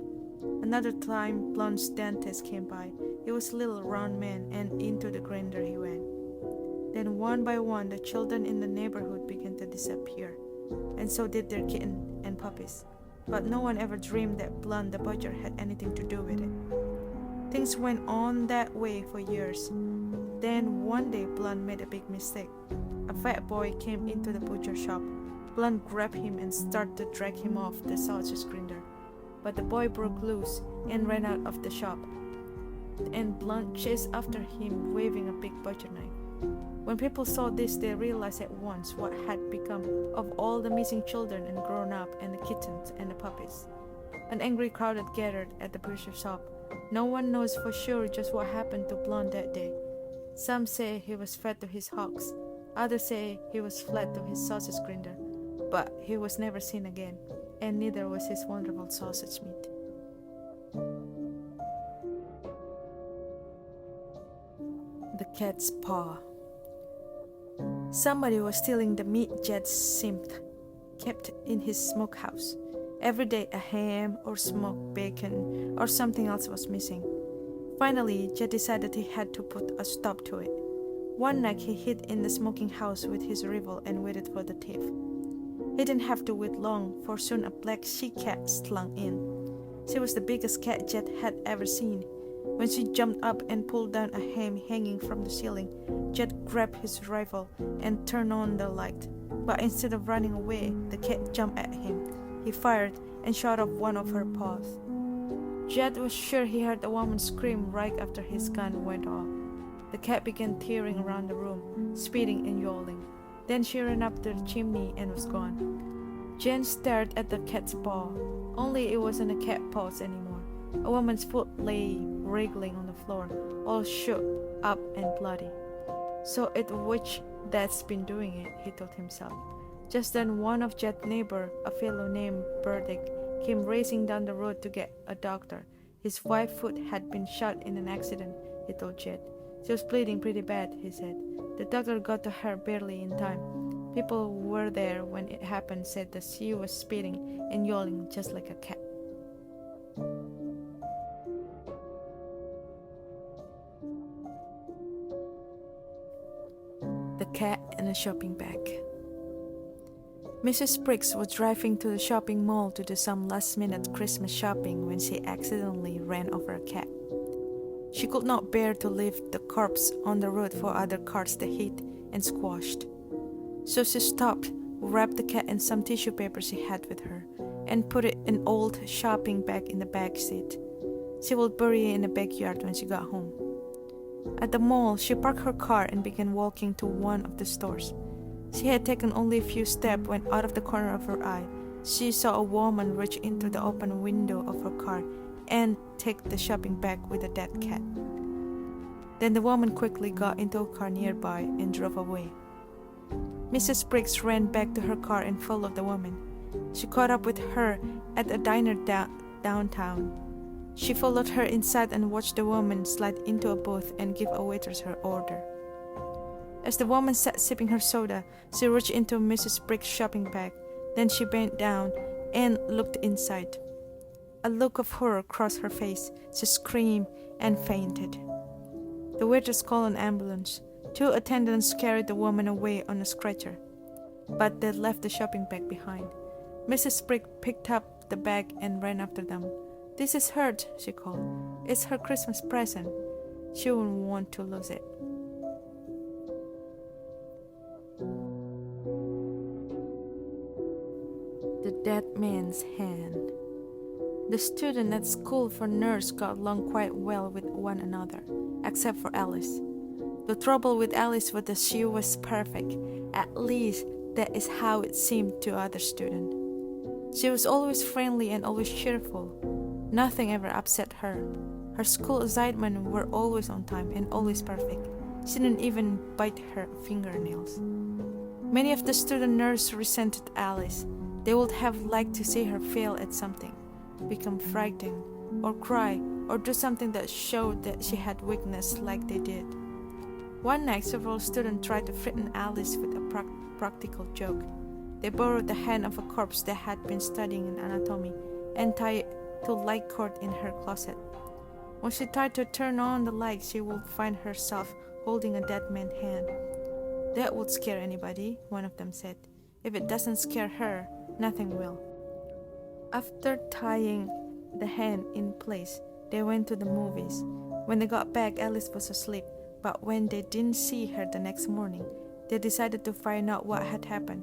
Another time, Blunt's dentist came by. He was a little round man, and into the grinder he went. Then one by one, the children in the neighborhood began to disappear, and so did their kittens and puppies. But no one ever dreamed that Blunt the butcher had anything to do with it. Things went on that way for years. Then one day, Blunt made a big mistake. A fat boy came into the butcher shop. Blunt grabbed him and started to drag him off the sausage grinder. But the boy broke loose and ran out of the shop. And Blunt chased after him, waving a big butcher knife. When people saw this, they realized at once what had become of all the missing children and grown up and the kittens and the puppies. An angry crowd had gathered at the butcher shop. No one knows for sure just what happened to Blonde that day. Some say he was fed to his hogs, others say he was fled to his sausage grinder, but he was never seen again, and neither was his wonderful sausage meat. The cat's paw. Somebody was stealing the meat Jed Simpth kept in his smokehouse. Every day a ham or smoked bacon or something else was missing. Finally, Jed decided he had to put a stop to it. One night he hid in the smoking house with his rifle and waited for the thief. He didn't have to wait long, for soon a black she-cat slunk in. She was the biggest cat Jed had ever seen. When she jumped up and pulled down a ham hanging from the ceiling, Jed grabbed his rifle and turned on the light. But instead of running away, the cat jumped at him. He fired and shot off one of her paws. Jed was sure he heard a woman scream right after his gun went off. The cat began tearing around the room, spitting and yowling. Then she ran up the chimney and was gone. Jen stared at the cat's paw, only it wasn't a cat paws anymore. A woman's foot lay wriggling on the floor, all shook up and bloody. So it's a witch that's been doing it, he told himself. Just then one of Jed's neighbor, a fellow named Burdick, came racing down the road to get a doctor. His wife's foot had been shot in an accident, he told Jed. She was bleeding pretty bad, he said. The doctor got to her barely in time. People who were there when it happened said that she was spitting and yowling just like a cat. The cat in a shopping bag. Mrs. Briggs was driving to the shopping mall to do some last-minute Christmas shopping when she accidentally ran over a cat. She could not bear to leave the corpse on the road for other cars to hit and squashed. So she stopped, wrapped the cat in some tissue paper she had with her, and put it in an old shopping bag in the back seat. She would bury it in the backyard when she got home. At the mall, she parked her car and began walking to one of the stores. She had taken only a few steps when out of the corner of her eye, she saw a woman reach into the open window of her car and take the shopping bag with a dead cat. Then the woman quickly got into a car nearby and drove away. Mrs. Briggs ran back to her car and followed the woman. She caught up with her at a diner downtown. She followed her inside and watched the woman slide into a booth and give a waitress her order. As the woman sat sipping her soda, she reached into Mrs. Briggs' shopping bag. Then she bent down and looked inside. A look of horror crossed her face. She screamed and fainted. The waitress called an ambulance. 2 attendants carried the woman away on a stretcher, but they left the shopping bag behind. Mrs. Briggs picked up the bag and ran after them. "This is hers," she called. "It's her Christmas present. She wouldn't want to lose it." The dead man's hand. The students at school for nurse got along quite well with one another, except for Alice. The trouble with Alice was that she was perfect. At least that is how it seemed to other students. She was always friendly and always cheerful. Nothing ever upset her. Her school assignments were always on time and always perfect. She didn't even bite her fingernails. Many of the student nurses resented Alice. They would have liked to see her fail at something, become frightened, or cry, or do something that showed that she had weakness like they did. One night, several students tried to frighten Alice with a practical joke. They borrowed the hand of a corpse that had been studying in anatomy and tied it to a light cord in her closet. When she tried to turn on the light, she would find herself holding a dead man's hand. "That would scare anybody," one of them said. "If it doesn't scare her, nothing will." After tying the hand in place, they went to the movies. When they got back, Alice was asleep, but when they didn't see her the next morning, they decided to find out what had happened.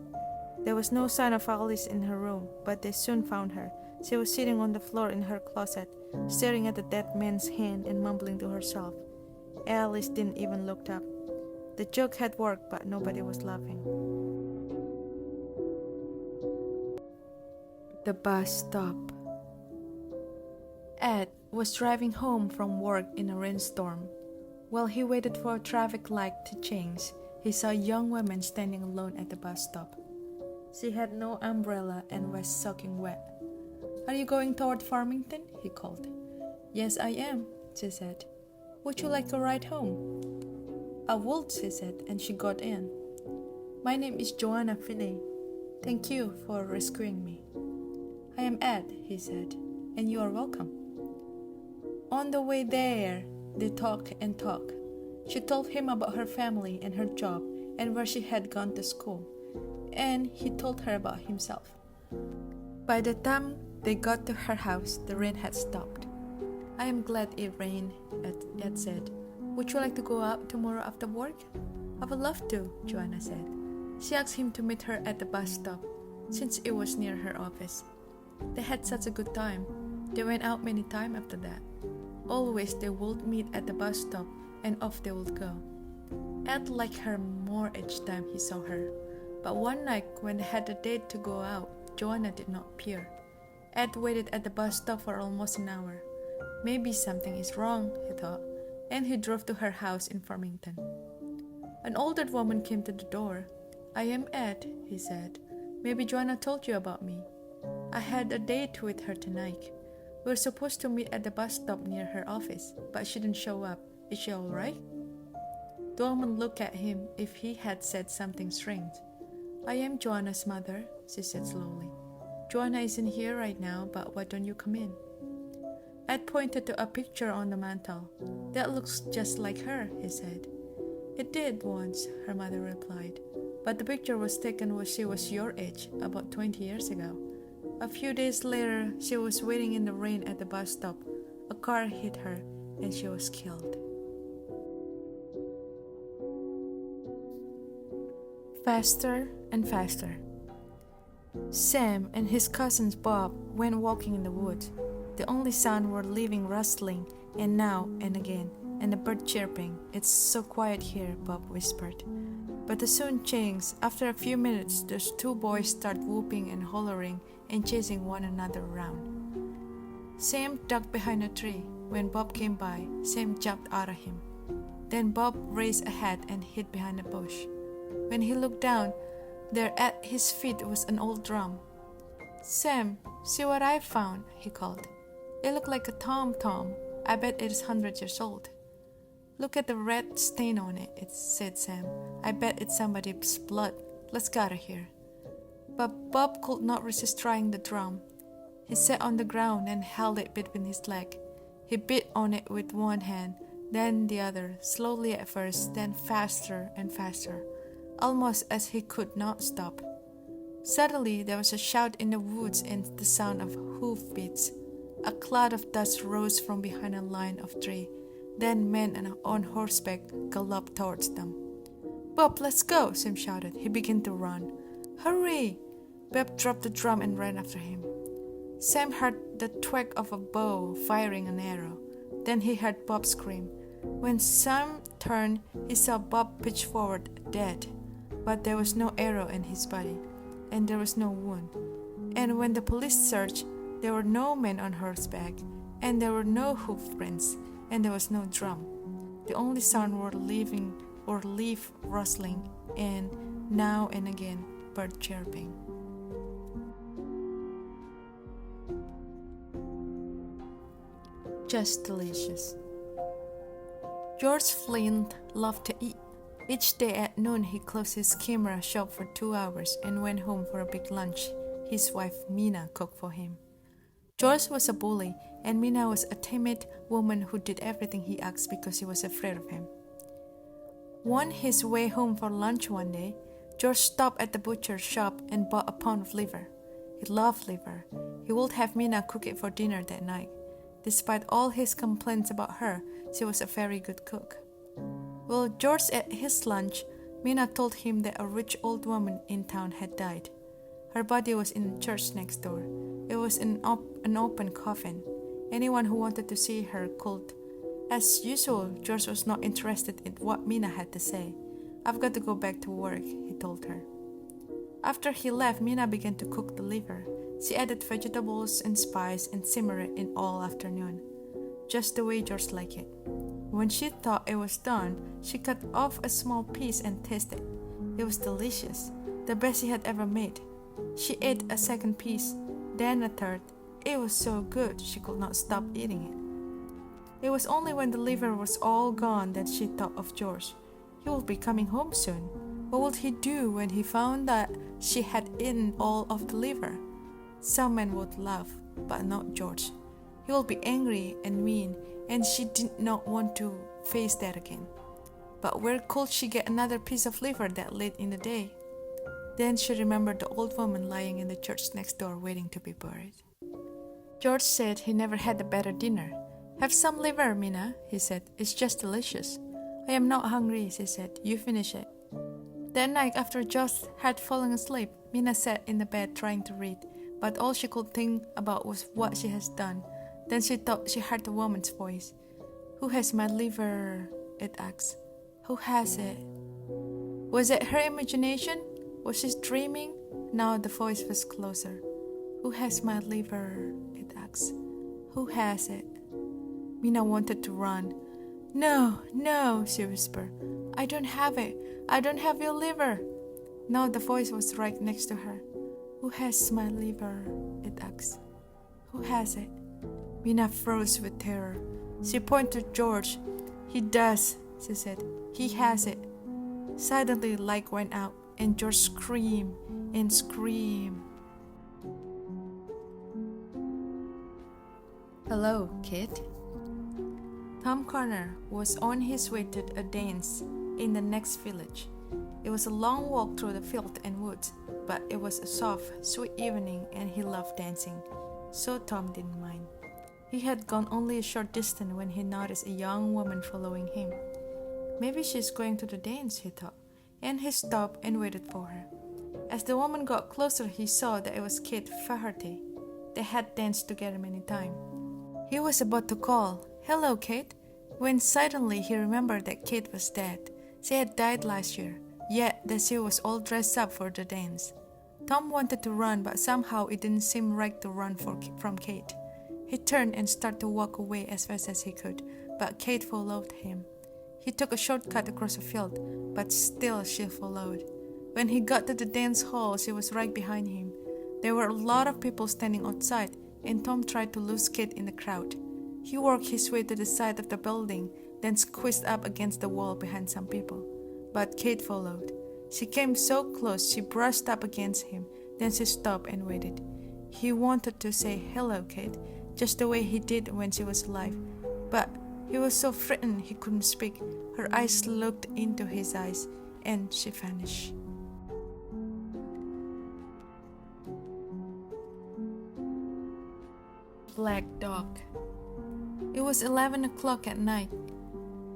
There was no sign of Alice in her room, but they soon found her. She was sitting on the floor in her closet, staring at the dead man's hand and mumbling to herself. Alice didn't even look up. The joke had worked, but nobody was laughing. The bus stop. Ed was driving home from work in a rainstorm. While he waited for a traffic light to change, he saw a young woman standing alone at the bus stop. She had no umbrella and was soaking wet. "Are you going toward Farmington?" he called. "Yes, I am," she said. "Would you like to ride home?" "I would," she said, and she got in. "My name is Joanna Finney. Thank you for rescuing me." "I am Ed," he said, "and you are welcome." On the way there, they talked and talked. She told him about her family and her job and where she had gone to school, and he told her about himself. By the time they got to her house, the rain had stopped. "I am glad it rained," Ed said. "Would you like to go out tomorrow after work?" "I would love to," Joanna said. She asked him to meet her at the bus stop, since it was near her office. They had such a good time. They went out many times after that. Always they would meet at the bus stop, and off they would go. Ed liked her more each time he saw her. But one night, when they had a date to go out, Joanna did not appear. Ed waited at the bus stop for almost an hour. Maybe something is wrong, he thought, and he drove to her house in Farmington. An older woman came to the door. "I am Ed," he said. "Maybe Joanna told you about me. I had a date with her tonight. We were supposed to meet at the bus stop near her office, but she didn't show up. Is she all right?" The woman looked at him if he had said something strange. "I am Joanna's mother," she said slowly. "Joanna isn't here right now, but why don't you come in?" Ed pointed to a picture on the mantel. "That looks just like her," he said. "It did once," her mother replied, "but the picture was taken when she was your age, about 20 years ago. A few days later, she was waiting in the rain at the bus stop. A car hit her, and she was killed." Faster and faster. Sam and his cousin Bob went walking in the woods. The only sound were leaves rustling, and now and again, and the bird chirping. "It's so quiet here," Bob whispered. But the soon changed. After a few minutes, those two boys started whooping and hollering and chasing one another around. Sam ducked behind a tree. When Bob came by, Sam jumped out of him. Then Bob raised a head and hid behind a bush. When he looked down, there at his feet was an old drum. "Sam, see what I found," he called. "It looked like a tom-tom. I bet it is 100 years old." "Look at the red stain on it," said Sam. "I bet it's somebody's blood. Let's get out of here." But Bob could not resist trying the drum. He sat on the ground and held it between his legs. He beat on it with one hand, then the other, slowly at first, then faster and faster, almost as he could not stop. Suddenly there was a shout in the woods and the sound of hoofbeats. A cloud of dust rose from behind a line of trees. Then men on horseback galloped towards them. "Bob, let's go!" Sam shouted. He began to run. "Hurry!" Bob dropped the drum and ran after him. Sam heard the twang of a bow firing an arrow. Then he heard Bob scream. When Sam turned, he saw Bob pitch forward, dead. But there was no arrow in his body, and there was no wound. And when the police searched, there were no men on horseback, and there were no hoof prints, and there was no drum. The only sound were leaf rustling, and now and again bird chirping. Just delicious. George Flint loved to eat. Each day at noon he closed his camera shop for 2 hours and went home for a big lunch. His wife Mina cooked for him. George was a bully, and Mina was a timid woman who did everything he asked because she was afraid of him. On his way home for lunch one day, George stopped at the butcher's shop and bought a pound of liver. He loved liver. He would have Mina cook it for dinner that night. Despite all his complaints about her, she was a very good cook. While George ate his lunch, Mina told him that a rich old woman in town had died. Her body was in the church next door. It was an open coffin. Anyone who wanted to see her could. As usual, George was not interested in what Mina had to say. I've got to go back to work, he told her. After he left, Mina began to cook the liver. She added vegetables and spice and simmered it in all afternoon, just the way George liked it. When she thought it was done, she cut off a small piece and tasted. It was delicious, the best she had ever made. She ate a second piece, then a third. It was so good she could not stop eating it. It was only when the liver was all gone that she thought of George. He would be coming home soon. What would he do when he found that she had eaten all of the liver? Some men would laugh, but not George. He would be angry and mean, and she did not want to face that again. But where could she get another piece of liver that late in the day? Then she remembered the old woman lying in the church next door waiting to be buried. George said he never had a better dinner. Have some liver, Mina, he said. It's just delicious. I am not hungry, she said. You finish it. That night, after George had fallen asleep, Mina sat in the bed trying to read, but all she could think about was what she has done. Then she thought she heard a woman's voice. Who has my liver? It asked. Who has it? Was it her imagination? Was she dreaming? Now the voice was closer. Who has my liver? It asked. Who has it? Mina wanted to run. No, no, she whispered. I don't have it. I don't have your liver. Now the voice was right next to her. Who has my liver? It asked. Who has it? Mina froze with terror. She pointed to George. He does, she said. He has it. Suddenly the light went out and George screamed and screamed. Hello, kid. Tom Connor was on his way to a dance in the next village. It was a long walk through the field and woods, but it was a soft, sweet evening and he loved dancing, so Tom didn't mind. He had gone only a short distance when he noticed a young woman following him. Maybe she's going to the dance, he thought, and he stopped and waited for her. As the woman got closer, he saw that it was Kate Faherty. They had danced together many times. He was about to call, Hello, Kate, when suddenly he remembered that Kate was dead. She had died last year, yet that she was all dressed up for the dance. Tom wanted to run, but somehow it didn't seem right to run from Kate. He turned and started to walk away as fast as he could, but Kate followed him. He took a shortcut across the field, but still she followed. When he got to the dance hall, she was right behind him. There were a lot of people standing outside, and Tom tried to lose Kate in the crowd. He worked his way to the side of the building, then squeezed up against the wall behind some people. But Kate followed. She came so close, she brushed up against him, then she stopped and waited. He wanted to say, Hello, Kate, just the way he did when she was alive, but he was so frightened he couldn't speak. Her eyes looked into his eyes, and she vanished. Black Dog. It was 11 o'clock at night.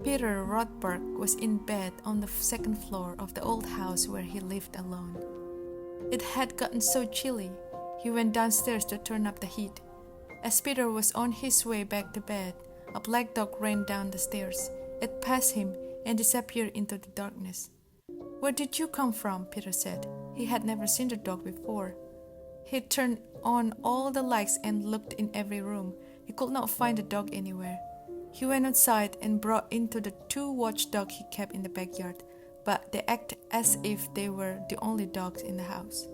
Peter Rothberg was in bed on the second floor of the old house where he lived alone. It had gotten so chilly, he went downstairs to turn up the heat. As Peter was on his way back to bed, a black dog ran down the stairs. It passed him and disappeared into the darkness. Where did you come from? Peter said. He had never seen the dog before. He turned on all the lights and looked in every room. He could not find the dog anywhere. He went outside and brought into the 2 watchdogs he kept in the backyard, but they acted as if they were the only dogs in the house.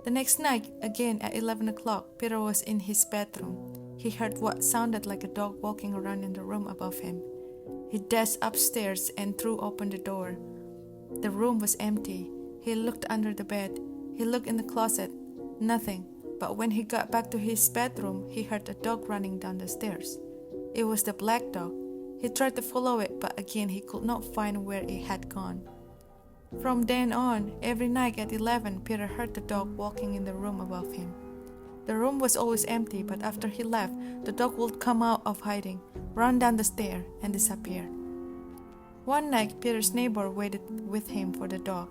The next night, again at 11 o'clock, Peter was in his bedroom. He heard what sounded like a dog walking around in the room above him. He dashed upstairs and threw open the door. The room was empty. He looked under the bed. He looked in the closet. Nothing. But when he got back to his bedroom, he heard a dog running down the stairs. It was the black dog. He tried to follow it, but again he could not find where it had gone. From then on, every night at 11, Peter heard the dog walking in the room above him. The room was always empty, but after he left, the dog would come out of hiding, run down the stair, and disappear. One night, Peter's neighbor waited with him for the dog.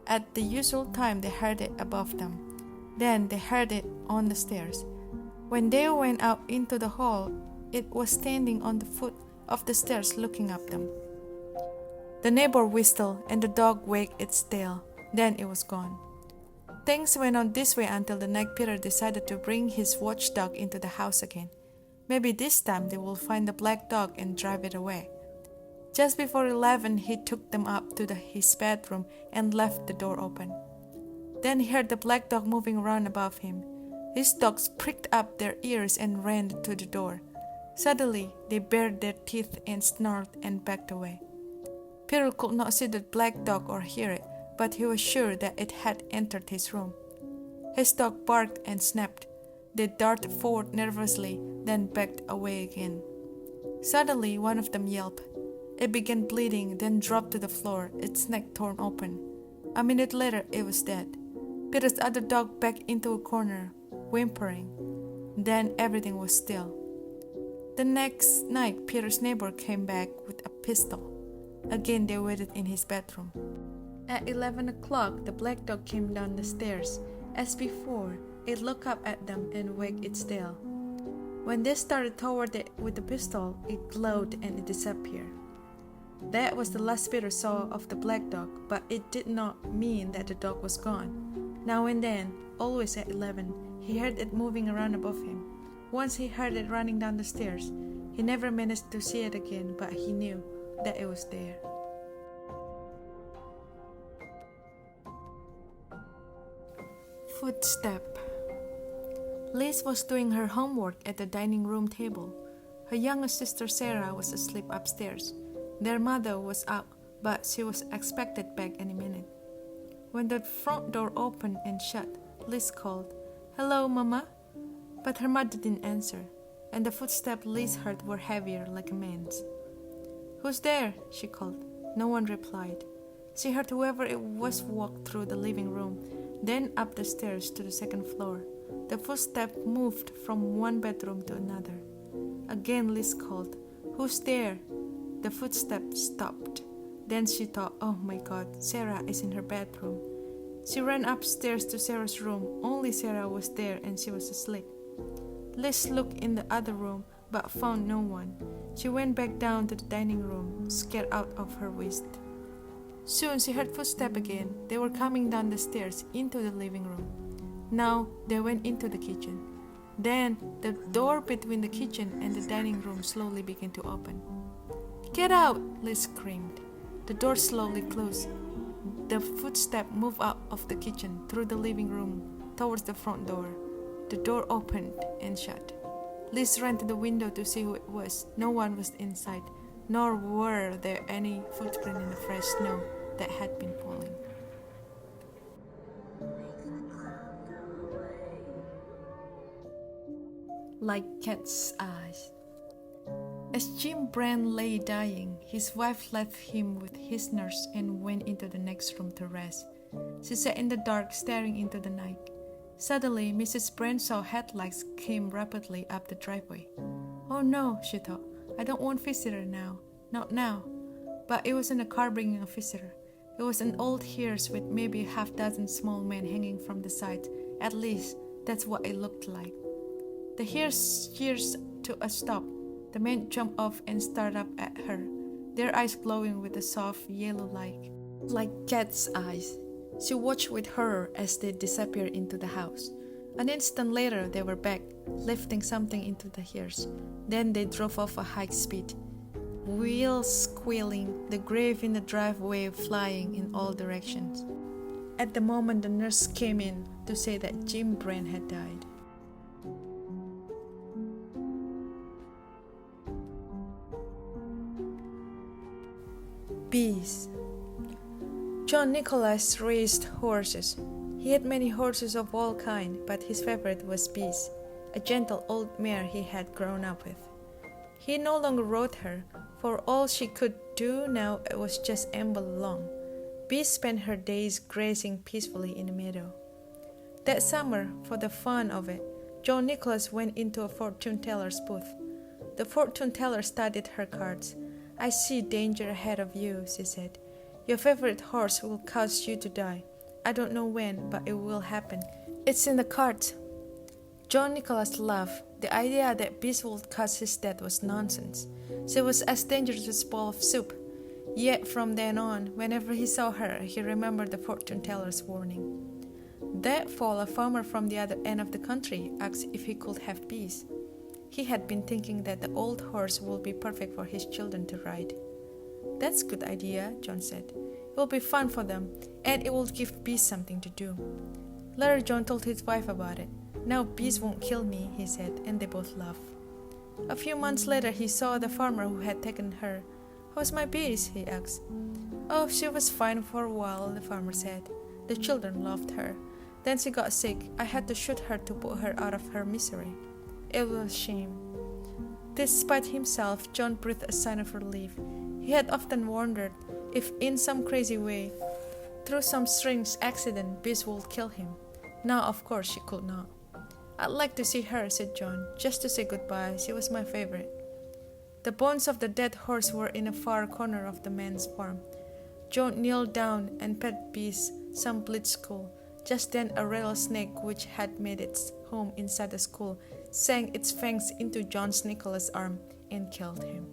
At the usual time, they heard it above them. Then they heard it on the stairs. When they went out into the hall, it was standing on the foot of the stairs looking up them. The neighbor whistled and the dog wagged its tail. Then it was gone. Things went on this way until the night Peter decided to bring his watchdog into the house again. Maybe this time they will find the black dog and drive it away. Just before 11, he took them up to his bedroom and left the door open. Then he heard the black dog moving around above him. His dogs pricked up their ears and ran to the door. Suddenly, they bared their teeth and snarled and backed away. Peter could not see the black dog or hear it, but he was sure that it had entered his room. His dog barked and snapped. They darted forward nervously, then backed away again. Suddenly, one of them yelped. It began bleeding, then dropped to the floor, its neck torn open. A minute later, it was dead. Peter's other dog backed into a corner, whimpering. Then everything was still. The next night, Peter's neighbor came back with a pistol. Again, they waited in his bedroom. At 11 o'clock, the black dog came down the stairs. As before, it looked up at them and wagged its tail. When they started toward it with the pistol, it glowed and it disappeared. That was the last Peter saw of the black dog, but it did not mean that the dog was gone. Now and then, always at 11, he heard it moving around above him. Once he heard it running down the stairs. He never managed to see it again, but he knew that it was there. Footstep. Liz was doing her homework at the dining room table. Her younger sister Sarah was asleep upstairs. Their mother was up, but she was expected back any minute. When the front door opened and shut, Liz called, "Hello, Mama?" But her mother didn't answer, and the footsteps Liz heard were heavier, like a man's. "Who's there?" she called. No one replied. She heard whoever it was walk through the living room, then up the stairs to the second floor. The footsteps moved from one bedroom to another. Again Liz called, "Who's there?" The footsteps stopped. Then she thought, "Oh my God, Sarah is in her bedroom." She ran upstairs to Sarah's room. Only Sarah was there and she was asleep. Liz looked in the other room but found no one. She went back down to the dining room, scared out of her wits. Soon she heard footsteps again. They were coming down the stairs into the living room. Now they went into the kitchen. Then the door between the kitchen and the dining room slowly began to open. "Get out!" Liz screamed. The door slowly closed. The footsteps moved out of the kitchen through the living room towards the front door. The door opened and shut. Liz ran to the window to see who it was. No one was inside, nor were there any footprints in the fresh snow that had been falling. Like cat's eyes. As Jim Brand lay dying, his wife left him with his nurse and went into the next room to rest. She sat in the dark, staring into the night. Suddenly, Mrs. Brand saw headlights came rapidly up the driveway. "Oh no," she thought. "I don't want visitor now. Not now." But it wasn't a car bringing a visitor. It was an old hearse with maybe half dozen small men hanging from the sides. At least, that's what it looked like. The hearse cheers to a stop. The men jumped off and stared up at her, their eyes glowing with a soft yellow light, like cat's eyes. She watched with horror as they disappeared into the house. An instant later, they were back, lifting something into the hearse. Then they drove off at high speed, wheels squealing, the grave in the driveway flying in all directions. At the moment, the nurse came in to say that Jim Brand had died. Bees. John Nicholas raised horses. He had many horses of all kinds, but his favorite was Bees, a gentle old mare he had grown up with. He no longer rode her, for all she could do now was just amble along. Bees spent her days grazing peacefully in the meadow. That summer, for the fun of it, John Nicholas went into a fortune-teller's booth. The fortune-teller studied her cards. "I see danger ahead of you," she said. "Your favorite horse will cause you to die. I don't know when, but it will happen. It's in the cards." John Nicholas laughed. The idea that Bees would cause his death was nonsense. She was as dangerous as a bowl of soup. Yet from then on, whenever he saw her, he remembered the fortune teller's warning. That fall, a farmer from the other end of the country asked if he could have bees. He had been thinking that the old horse would be perfect for his children to ride. "That's a good idea," John said. "It will be fun for them, and it will give bees something to do." Later, John told his wife about it. "Now bees won't kill me," he said, and they both laughed. A few months later, he saw the farmer who had taken her. "How's my bees?" he asked. "Oh, she was fine for a while," the farmer said. "The children loved her. Then she got sick. I had to shoot her to put her out of her misery. It was a shame." Despite himself, John breathed a sigh of relief. He had often wondered if, in some crazy way, through some strange accident, bees would kill him. Now, of course, she could not. "I'd like to see her," said John, "just to say goodbye. She was my favorite." The bones of the dead horse were in a far corner of the man's farm. John kneeled down and pet bees. Some bleached school. Just then a rattlesnake, which had made its home inside the school, sank its fangs into John's Nicholas' arm and killed him.